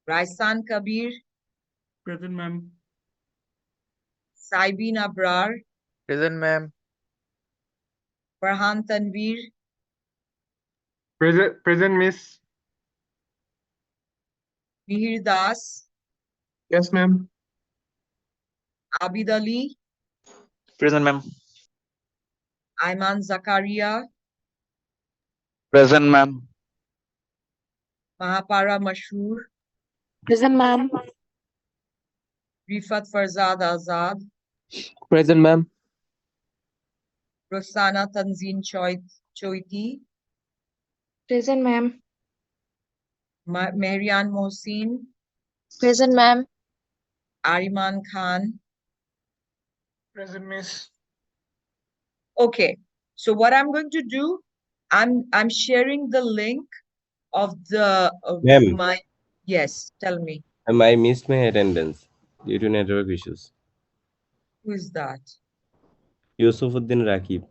Raisan Kabir, Present, ma'am. Saibin Abrar, Present, ma'am. Farhan Tanveer, Present, miss. Mihir Das, Yes, ma'am. Abid Ali, Present, ma'am. Ayman Zakaria, Present, ma'am. Mahapara Mashur, Present, ma'am. Rifat Farzad Azad, Present, ma'am. Rosana Tanzeen Choiti, Present, ma'am. Mehrian Mohsin, Present, ma'am. Ariman Khan. Present, miss. Okay, so what I'm going to do, I'm sharing the link of the Ma'am, yes, tell me, I missed my attendance due to network issues. who is that? Yusufuddin Rakib.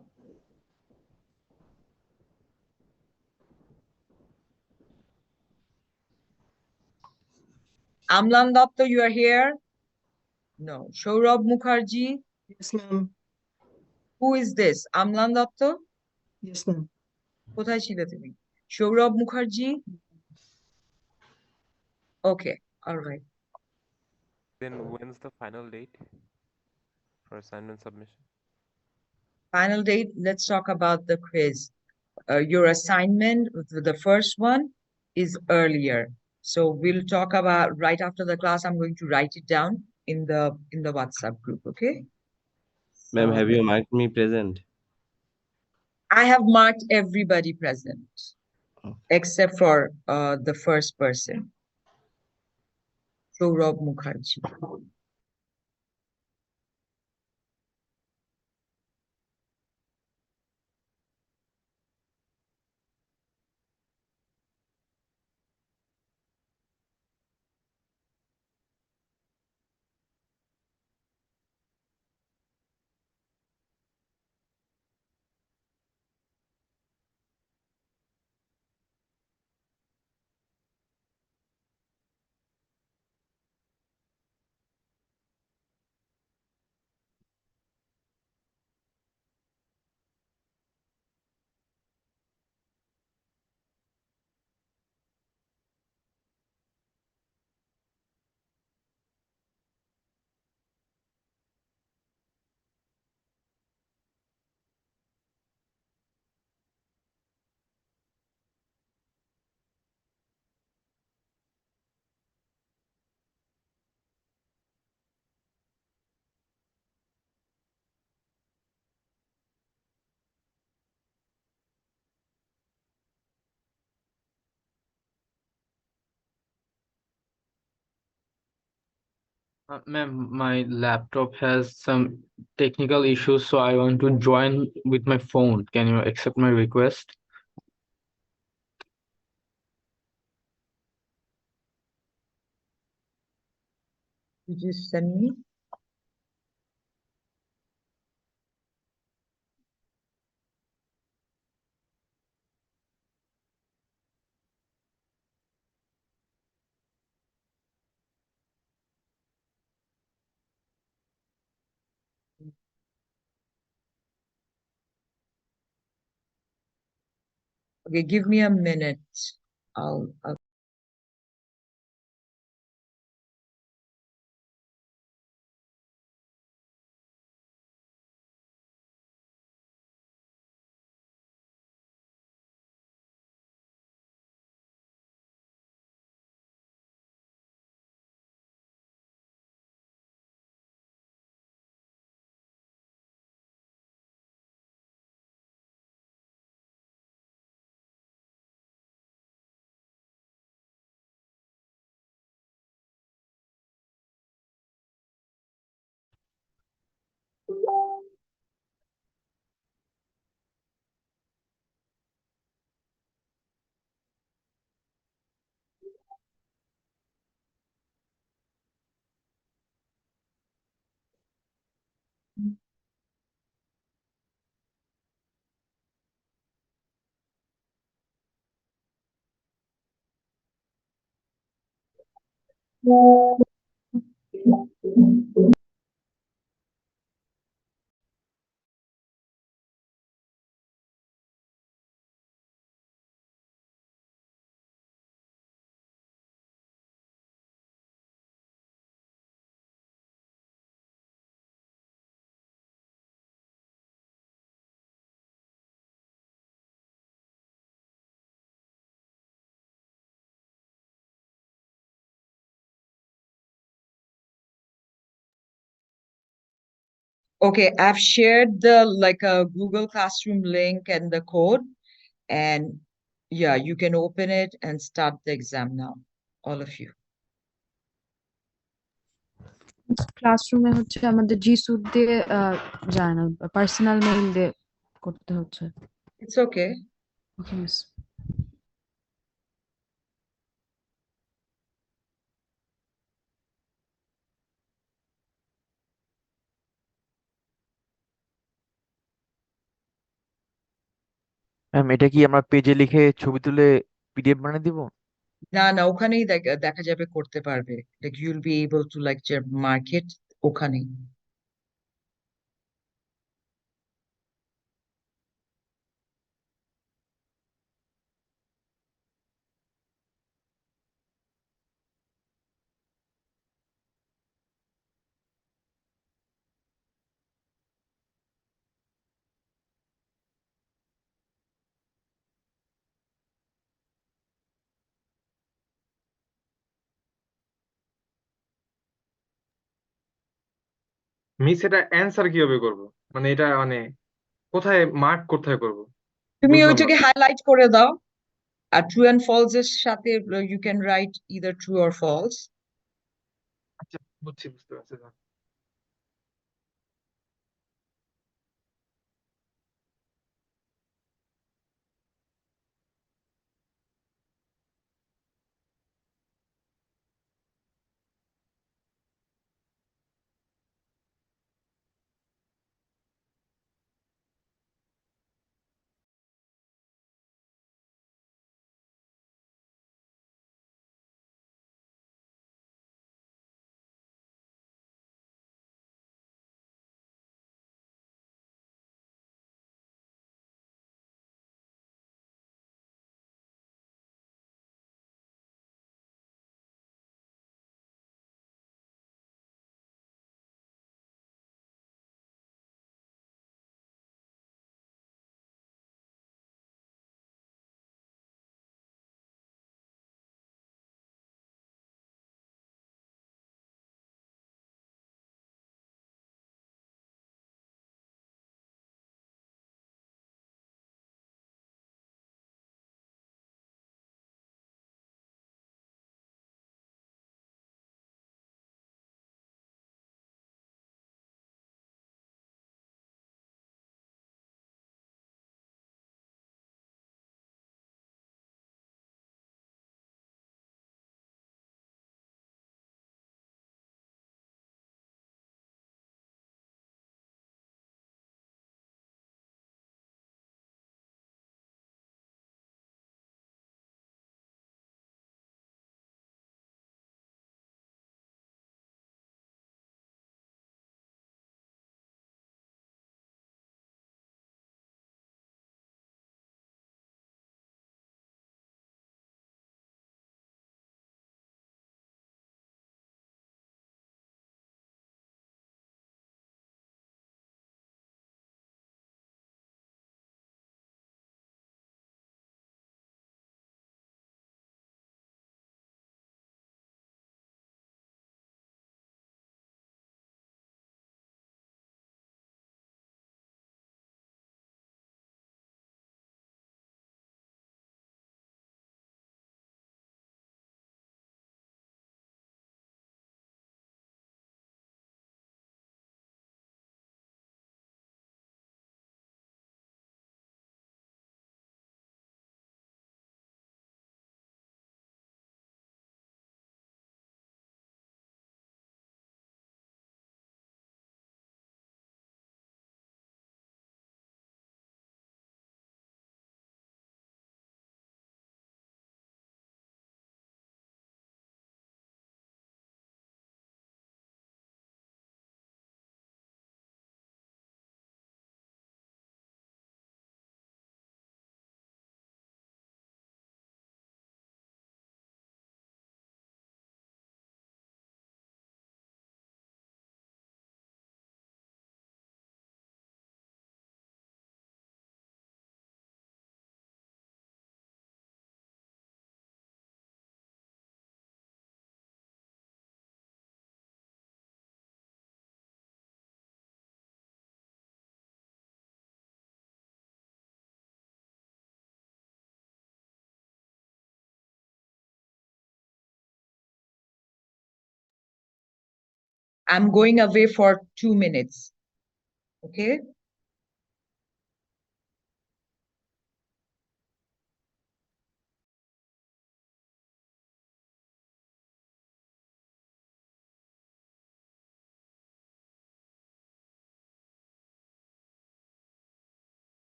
Amlan Datta, you are here? No. Saurabh Mukherjee, Yes, ma'am. who is this? Amlan Datta? Yes, ma'am. কোথায় ছিলে তুমি? Saurabh Mukherjee? Okay, all right. Then when's the final date for assignment submission? Final date, let's talk about the quiz. Your assignment, the first one, is earlier. So we'll talk about right after the class. I'm going to write it down in the WhatsApp group, okay? Ma'am, So have you marked me present? I have marked everybody present except for the first person, Saurabh Mukherjee. Ma'am, my laptop has some technical issues, so I want to join with my phone. Can you accept my request? You just send me. Okay, give me a minute. I'll Okay, I've shared the like a Google Classroom link and the code, and yeah, you can open it and start the exam now, all of you. ক্লাসরুমে হচ্ছে আমাদের জি suit দিয়ে যায় না, personal mail দিয়ে করতে হচ্ছে। It's okay. Okay miss. Ma'am এটা কি আমরা পেজে লিখে ছবি তুলে পিডিএফ বানিয়ে দিব? না না, ওখানেই দেখা যাবে, করতে পারবে। Like you'll be able to like mark it ওখানেই। মিস এটা অ্যান্সার কিভাবে করব? মানে এটা মানে কোথায় মার্ক কোথায় করব? তুমি বুঝলাম না। ওইটাকে হাইলাইট করে দাও, আর ট্রু অ্যান্ড ফলস এর সাথে you can write either true or false. আচ্ছা, বুঝতে পারছি। I'm going away for 2 minutes. Okay?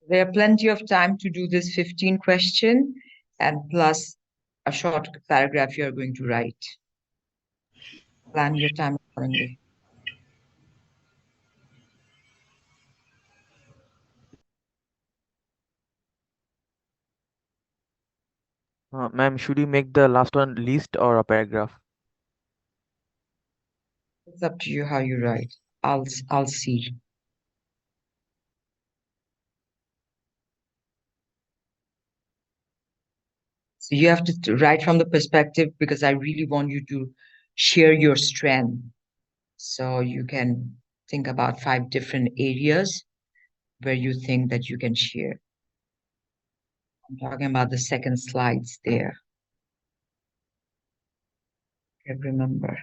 There are plenty of time to do this 15 question and plus a short paragraph you're going to write. Plan your time accordingly. Ma'am, should you make the last one list or a paragraph? It's up to you how you write. I'll see. So you have to write from the perspective because I really want you to share your strength. So you can think about 5 different areas where you think that you can share. I'm talking about the second slides there. Okay, remember.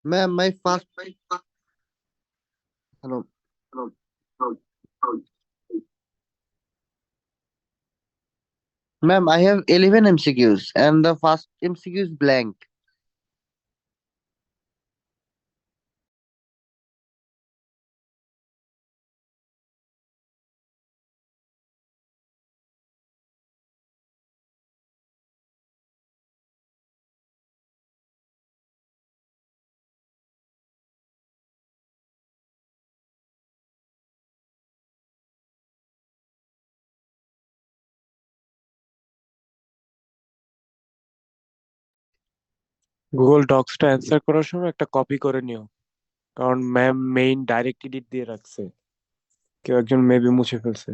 Ma'am, my first hello. Ma'am, I have 11 MCQs and the first MCQ is blank. Google ডক্সটা answer করার সময় একটা copy করে নিও, কারণ ma'am main direct edit দিয়ে রাখছে, কেউ একজন মেবি মুছে ফেলছে।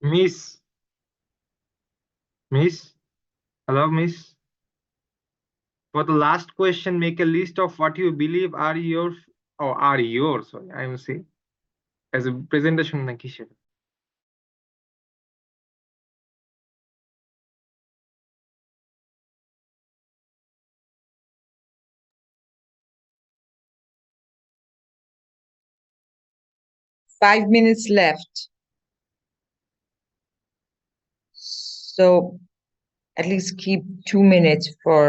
Miss, Miss, hello, Miss. For the last question, make a list of what you believe are yours or are yours. Sorry, I am saying as a presentation নাকি সেটা? Five minutes left. So at least keep 2 minutes for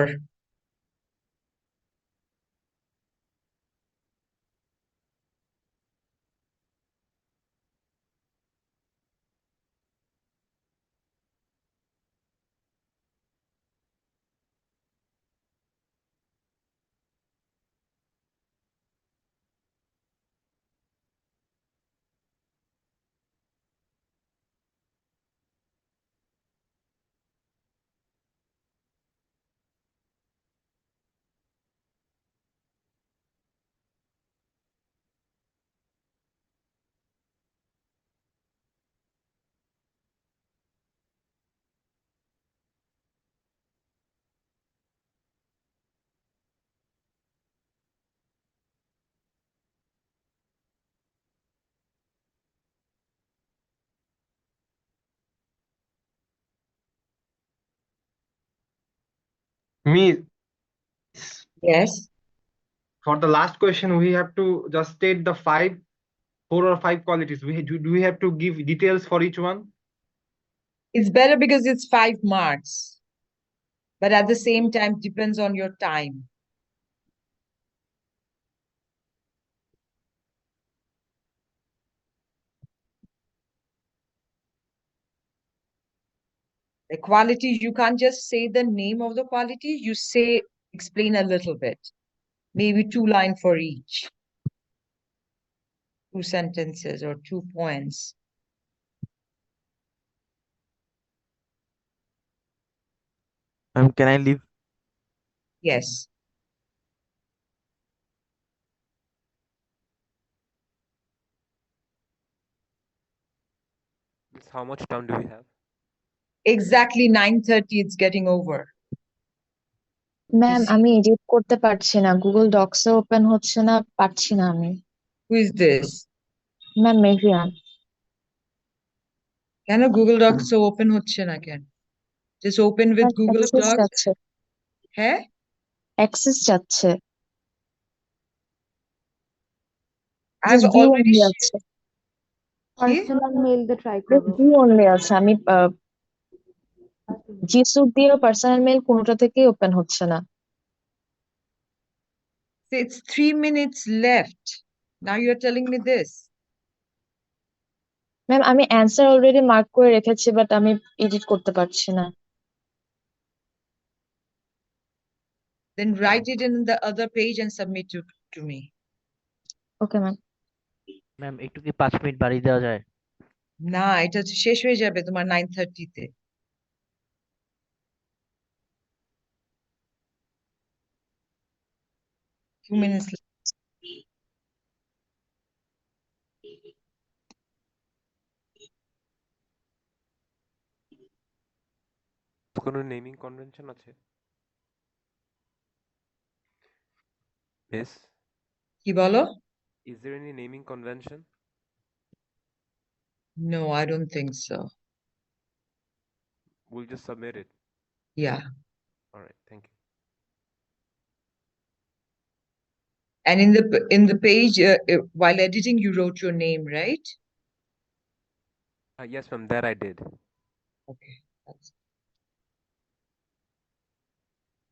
Miss, yes. for the last question, we have to just state the four or five qualities. Do we have to give details for each one? It's better because it's 5 marks, but at the same time depends on your time. The quality, you can't just say the name of the quality, you say, explain a little bit. Maybe 2 lines for each. 2 sentences or 2 points. Can I leave? Yes. Miss, how much time do we have? Exactly 9:30, it's getting over. Ma'am see- আমি edit করতে পারছি না, Google Docs এ open হচ্ছে না, পারছি না আমি। Who is this? Ma'am মেভিয়ান। কেন গুগল ডক্স ওপেন হচ্ছে না কেন? Just open with Google access Docs. যাচ্ছে, হ্যাঁ? অ্যাক্সেস যাচ্ছে, I've just view already only shared. আছে, কি? পার্সোনাল মেইল দিয়ে ট্রাই জাস্ট করো। ভিউ অনলি আছে। আমি জি স্যুট দিয়ে পার্সোনাল মেইল কোনোটা থেকেই ওপেন হচ্ছে না। It's 3 minutes left. Now you're telling me this. Ma'am আমি অ্যান্সার অলরেডি মার্ক করে রেখেছি, বাট আমি এডিট করতে পারছি না। Then write it in the other page and submit it to me. Okay ma'am. Ma'am একটু কি 5 মিনিট বাড়িয়ে দেওয়া যায়? না, এটা তো শেষ হয়ে যাবে তোমার 9:30-তে। Two minutes left. কোনো নেমিং কনভেনশন আছে? Miss, কি বলো? is there any naming convention? No, I don't think so. We'll just submit it. Yeah. All right, thank you. And in the page, while editing, you wrote your name, right? Yes, ma'am, that I did. Okay.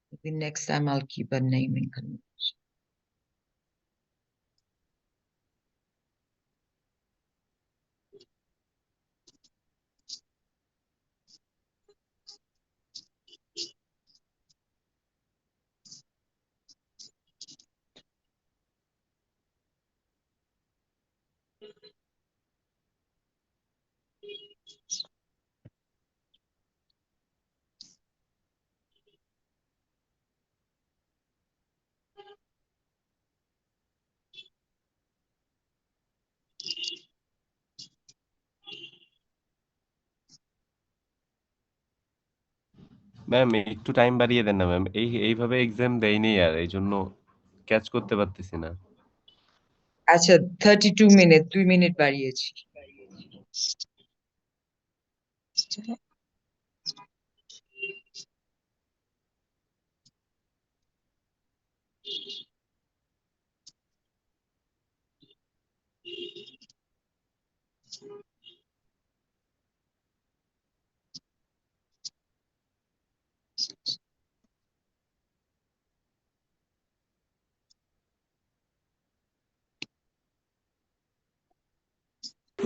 Maybe next time I'll keep a naming convention. Ma'am একটু time বাড়িয়ে দেন না ma'am, এইভাবে exam দেয়নি আর এই জন্য catch করতে পারতেছি না। আচ্ছা 32 মিনিট, 2 মিনিট বাড়িয়েছি।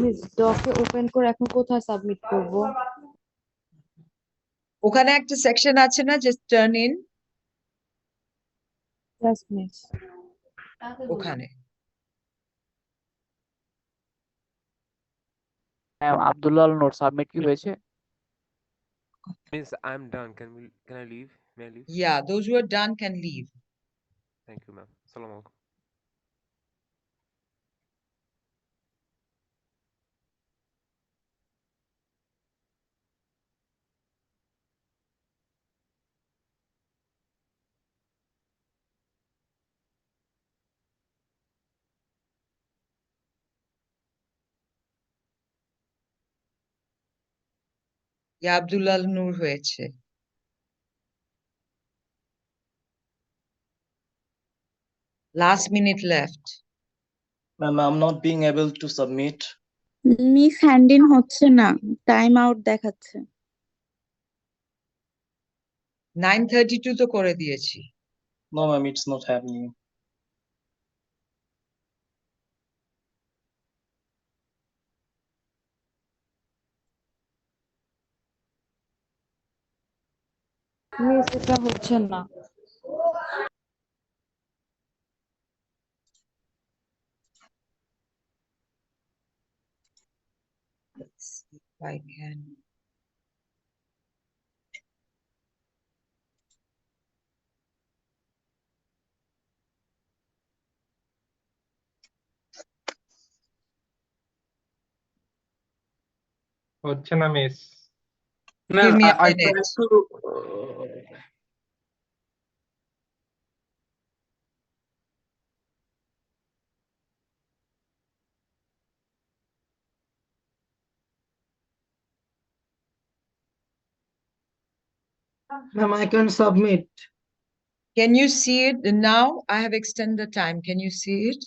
মিস ডকে ওপেন করে এখন কোথায় সাবমিট করব? ওখানে একটা সেকশন আছে না, just turn in, yes miss. ওখানে। Ma'am Abdullah Al note submit কি হয়েছে? Miss, I'm done. Can I leave? May I leave? Yeah, those who are done can leave. Thank you, ma'am. Assalamu alaikum. Yeah, Abdullah Noor হয়েছে। Last minute left. Ma'am, I'm not being able to submit. Miss hand in হচ্ছে না, time out দেখাচ্ছে। 9:32 তো করে দিয়েছি। No, ma'am, it's not happening. Miss এটা হচ্ছে না। Let's see if I can. হচ্ছে না miss. Ma'am, Give me a I minute. tried to. Ma'am, I can submit. Can you see it now? I have extended the time. Can you see it?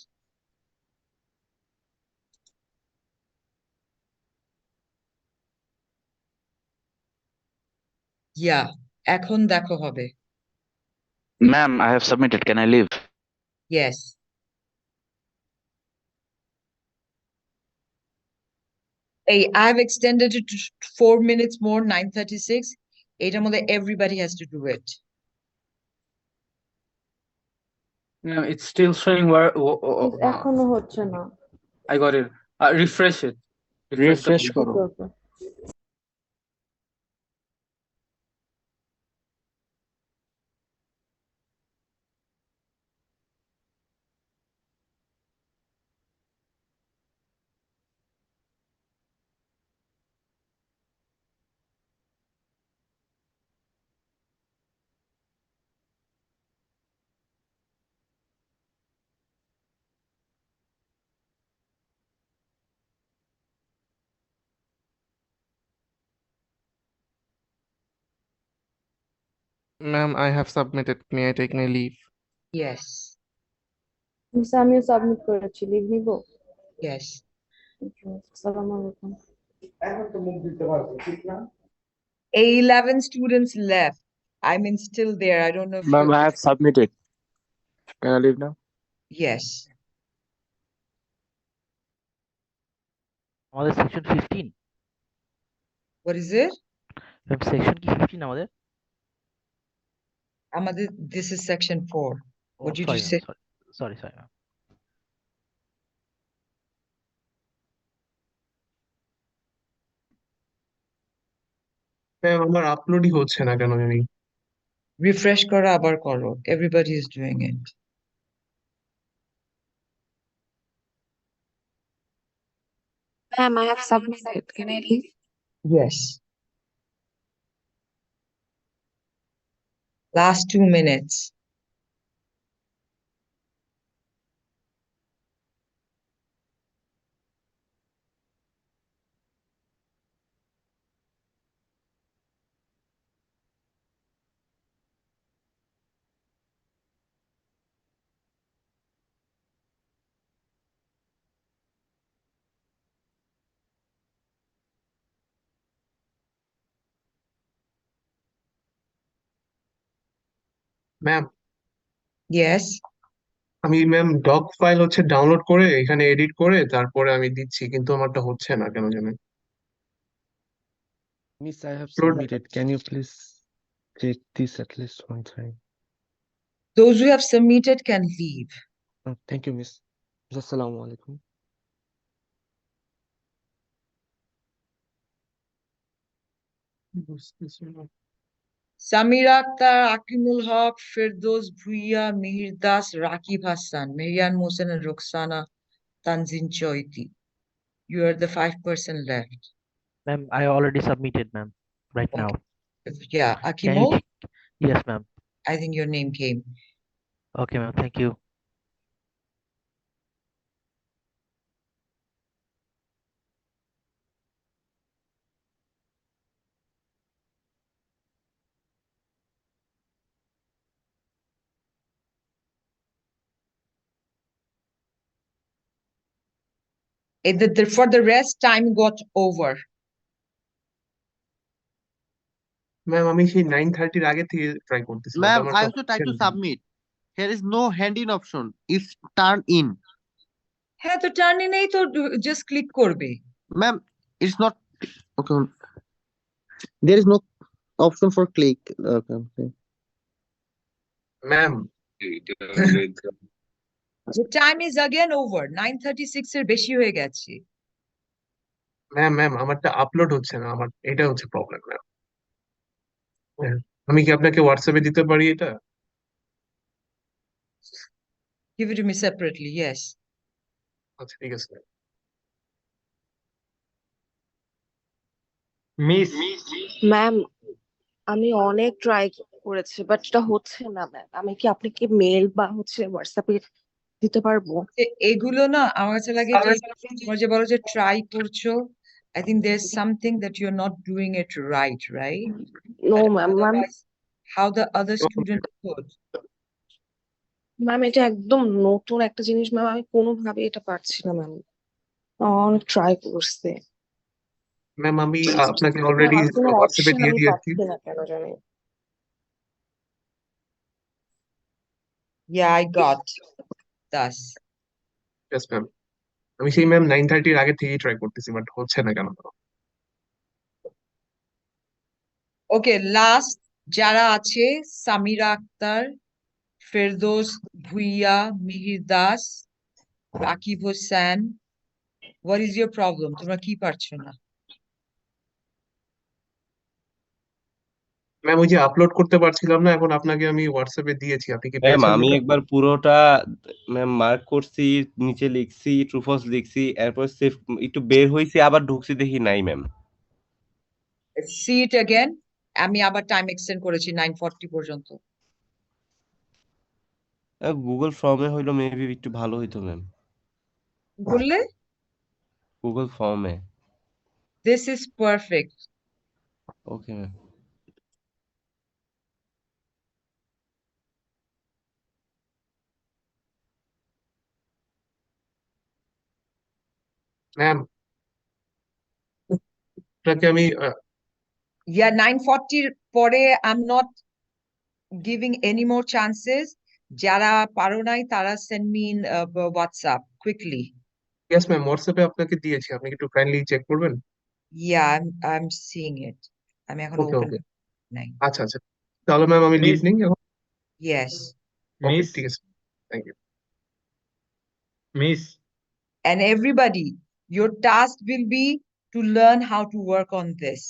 Yeah, এখন দেখো হবে। Ma'am, I have submitted. Can I leave? Yes. Hey, I've extended it to 4 minutes more, 9:36. এটার মধ্যে everybody has to do it. Ma'am, it's still showing where. Miss এখনো হচ্ছে না। I got it. Refresh it. Refresh the refresh page. করো। ওকে ওকে। Ma'am, I have submitted. May I take my leave? Yes. Miss আমিও submit করেছি, leave নিব? Yes. আসসালামু আলাইকুম। 11 students left. I mean, still there. I don't know if ma'am you. I have submitted. Can I leave now? Yes. আমাদের section 15, What is it? Ma'am section কি 15 আমাদের? আমাদের, this is section 4. What did you say? Sorry ma'am. Ma'am আমার আপলোডই হচ্ছে না কেন জানি। Refresh করো, আবার করো। Everybody is doing it. Ma'am, I have submitted. Can I leave? Yes. Last 2 minutes. Ma'am Yes. আমি ম্যাম ডক ফাইল হচ্ছে ডাউনলোড করে এখানে এডিট করে তারপরে আমি দিচ্ছি, কিন্তু আমারটা হচ্ছে না কেন জানেন। Miss, I have Upload- submitted. Can you please check this at least one time? Those who have submitted can leave. Oh, thank you, Miss. Assalamu alaikum. Samira Akhtar, Akimul Haq, Firdoz Bhuiya, Mihir Das, Rakib Hassan, Miriam Mohsen, and Roxana Tanzin Choiti. You are the 5% left. Ma'am, I already submitted, ma'am, right now. Yeah, Can you Akimul, check? Yes, ma'am. I think your name came. Okay, ma'am. Thank you. For the rest, time got over. Ma'am আমি সেই 9:30 আগে থেকে try করতেছি, but Ma'am, আমারটা I also try হচ্ছে to না। submit. Here is no hand in option. It's turn in. হ্যাঁ তো টার্ন নেই তো জাস্ট ক্লিক করবে। Ma'am, it's not okay. There is no option for click. Okay. Ma'am The time is again over. 9:36 এর বেশি হয়ে গেছে। ম্যাম আমারটা আপলোড হচ্ছে না, আমার এটা হচ্ছে প্রবলেম ম্যাম। আমি কি আপনাকে হোয়াটসঅ্যাপে দিতে পারি এটা? Give it to me separately, yes. আচ্ছা ঠিক আছে। মিস ম্যাম আমি অনেক ট্রাই করেছি বাট এটা হচ্ছে না ম্যাম। আমি কি আপনাকে মেল বা হোয়াটসঅ্যাপে দিতে পারবো? এগুলো না আমার কাছে লাগে যে তোমার যে বলো যে ট্রাই করছো, I think there's something that you're not doing it right? No ma'am How the other student could. Ma'am এটা একদম নতুন একটা জিনিস ম্যাম, আমি কোনোভাবে এটা পারছি না ম্যাম। অনেক ট্রাই করছি, ম্যাম আমি আপনাকে অলরেডি আর কোনো হোয়াটসঅ্যাপে অপশন দিয়ে আমি দিয়েছি। পাচ্ছি না কেন জানি। Yeah, I got thus. Yes ma'am, আমি সেই ম্যাম 9:30 আগে থেকেই ট্রাই করতেছি, বাট হচ্ছে না কেন। Okay, last যারা আছে Samira Akter, Ferdous Bhuiyan, Mihir Das, Rakib Hossain, what is your problem? তোমরা কি পারছো না? ম্যাম ওই যে আপলোড করতে পারছিলাম না, এখন আপনাকে আমি হোয়াটসঅ্যাপে দিয়েছি, আপনি কি ম্যাম পেয়েছেন? আমি একবার পুরোটা ম্যাম মার্ক করছি, নিচে লিখছি ট্রু ফলস লিখছি, এরপর সেভ একটু বের হইছি, আবার ঢুকছি দেখি নাই ম্যাম। See it again. আমি আবার টাইম এক্সটেন্ড করেছি 9:40 পর্যন্ত। গুগল ফর্মে হইলো মেবি একটু ভালো হইতো ম্যাম। বললে গুগল ফর্মে। This is perfect. Okay ma'am. Ma'am আপনাকে আমি Yeah, 9:40 পরে I'm not giving any more chances. যারা পারো নাই তারা send me in WhatsApp quickly. Yes ma'am হোয়াটসঅ্যাপে আপনাকে দিয়েছি, আপনি কি একটু কাইন্ডলি চেক করবেন? Yeah, I'm seeing it. আমি এখন ওকে ওপেন ওকে নাই। আচ্ছা তাহলে ম্যাম আমি লিভ নিই এখন। Yes. ওকে মিস ঠিক আছে, thank you. Miss And everybody, your task will be to learn how to work on this.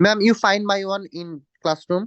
Ma'am, you find my one in classroom.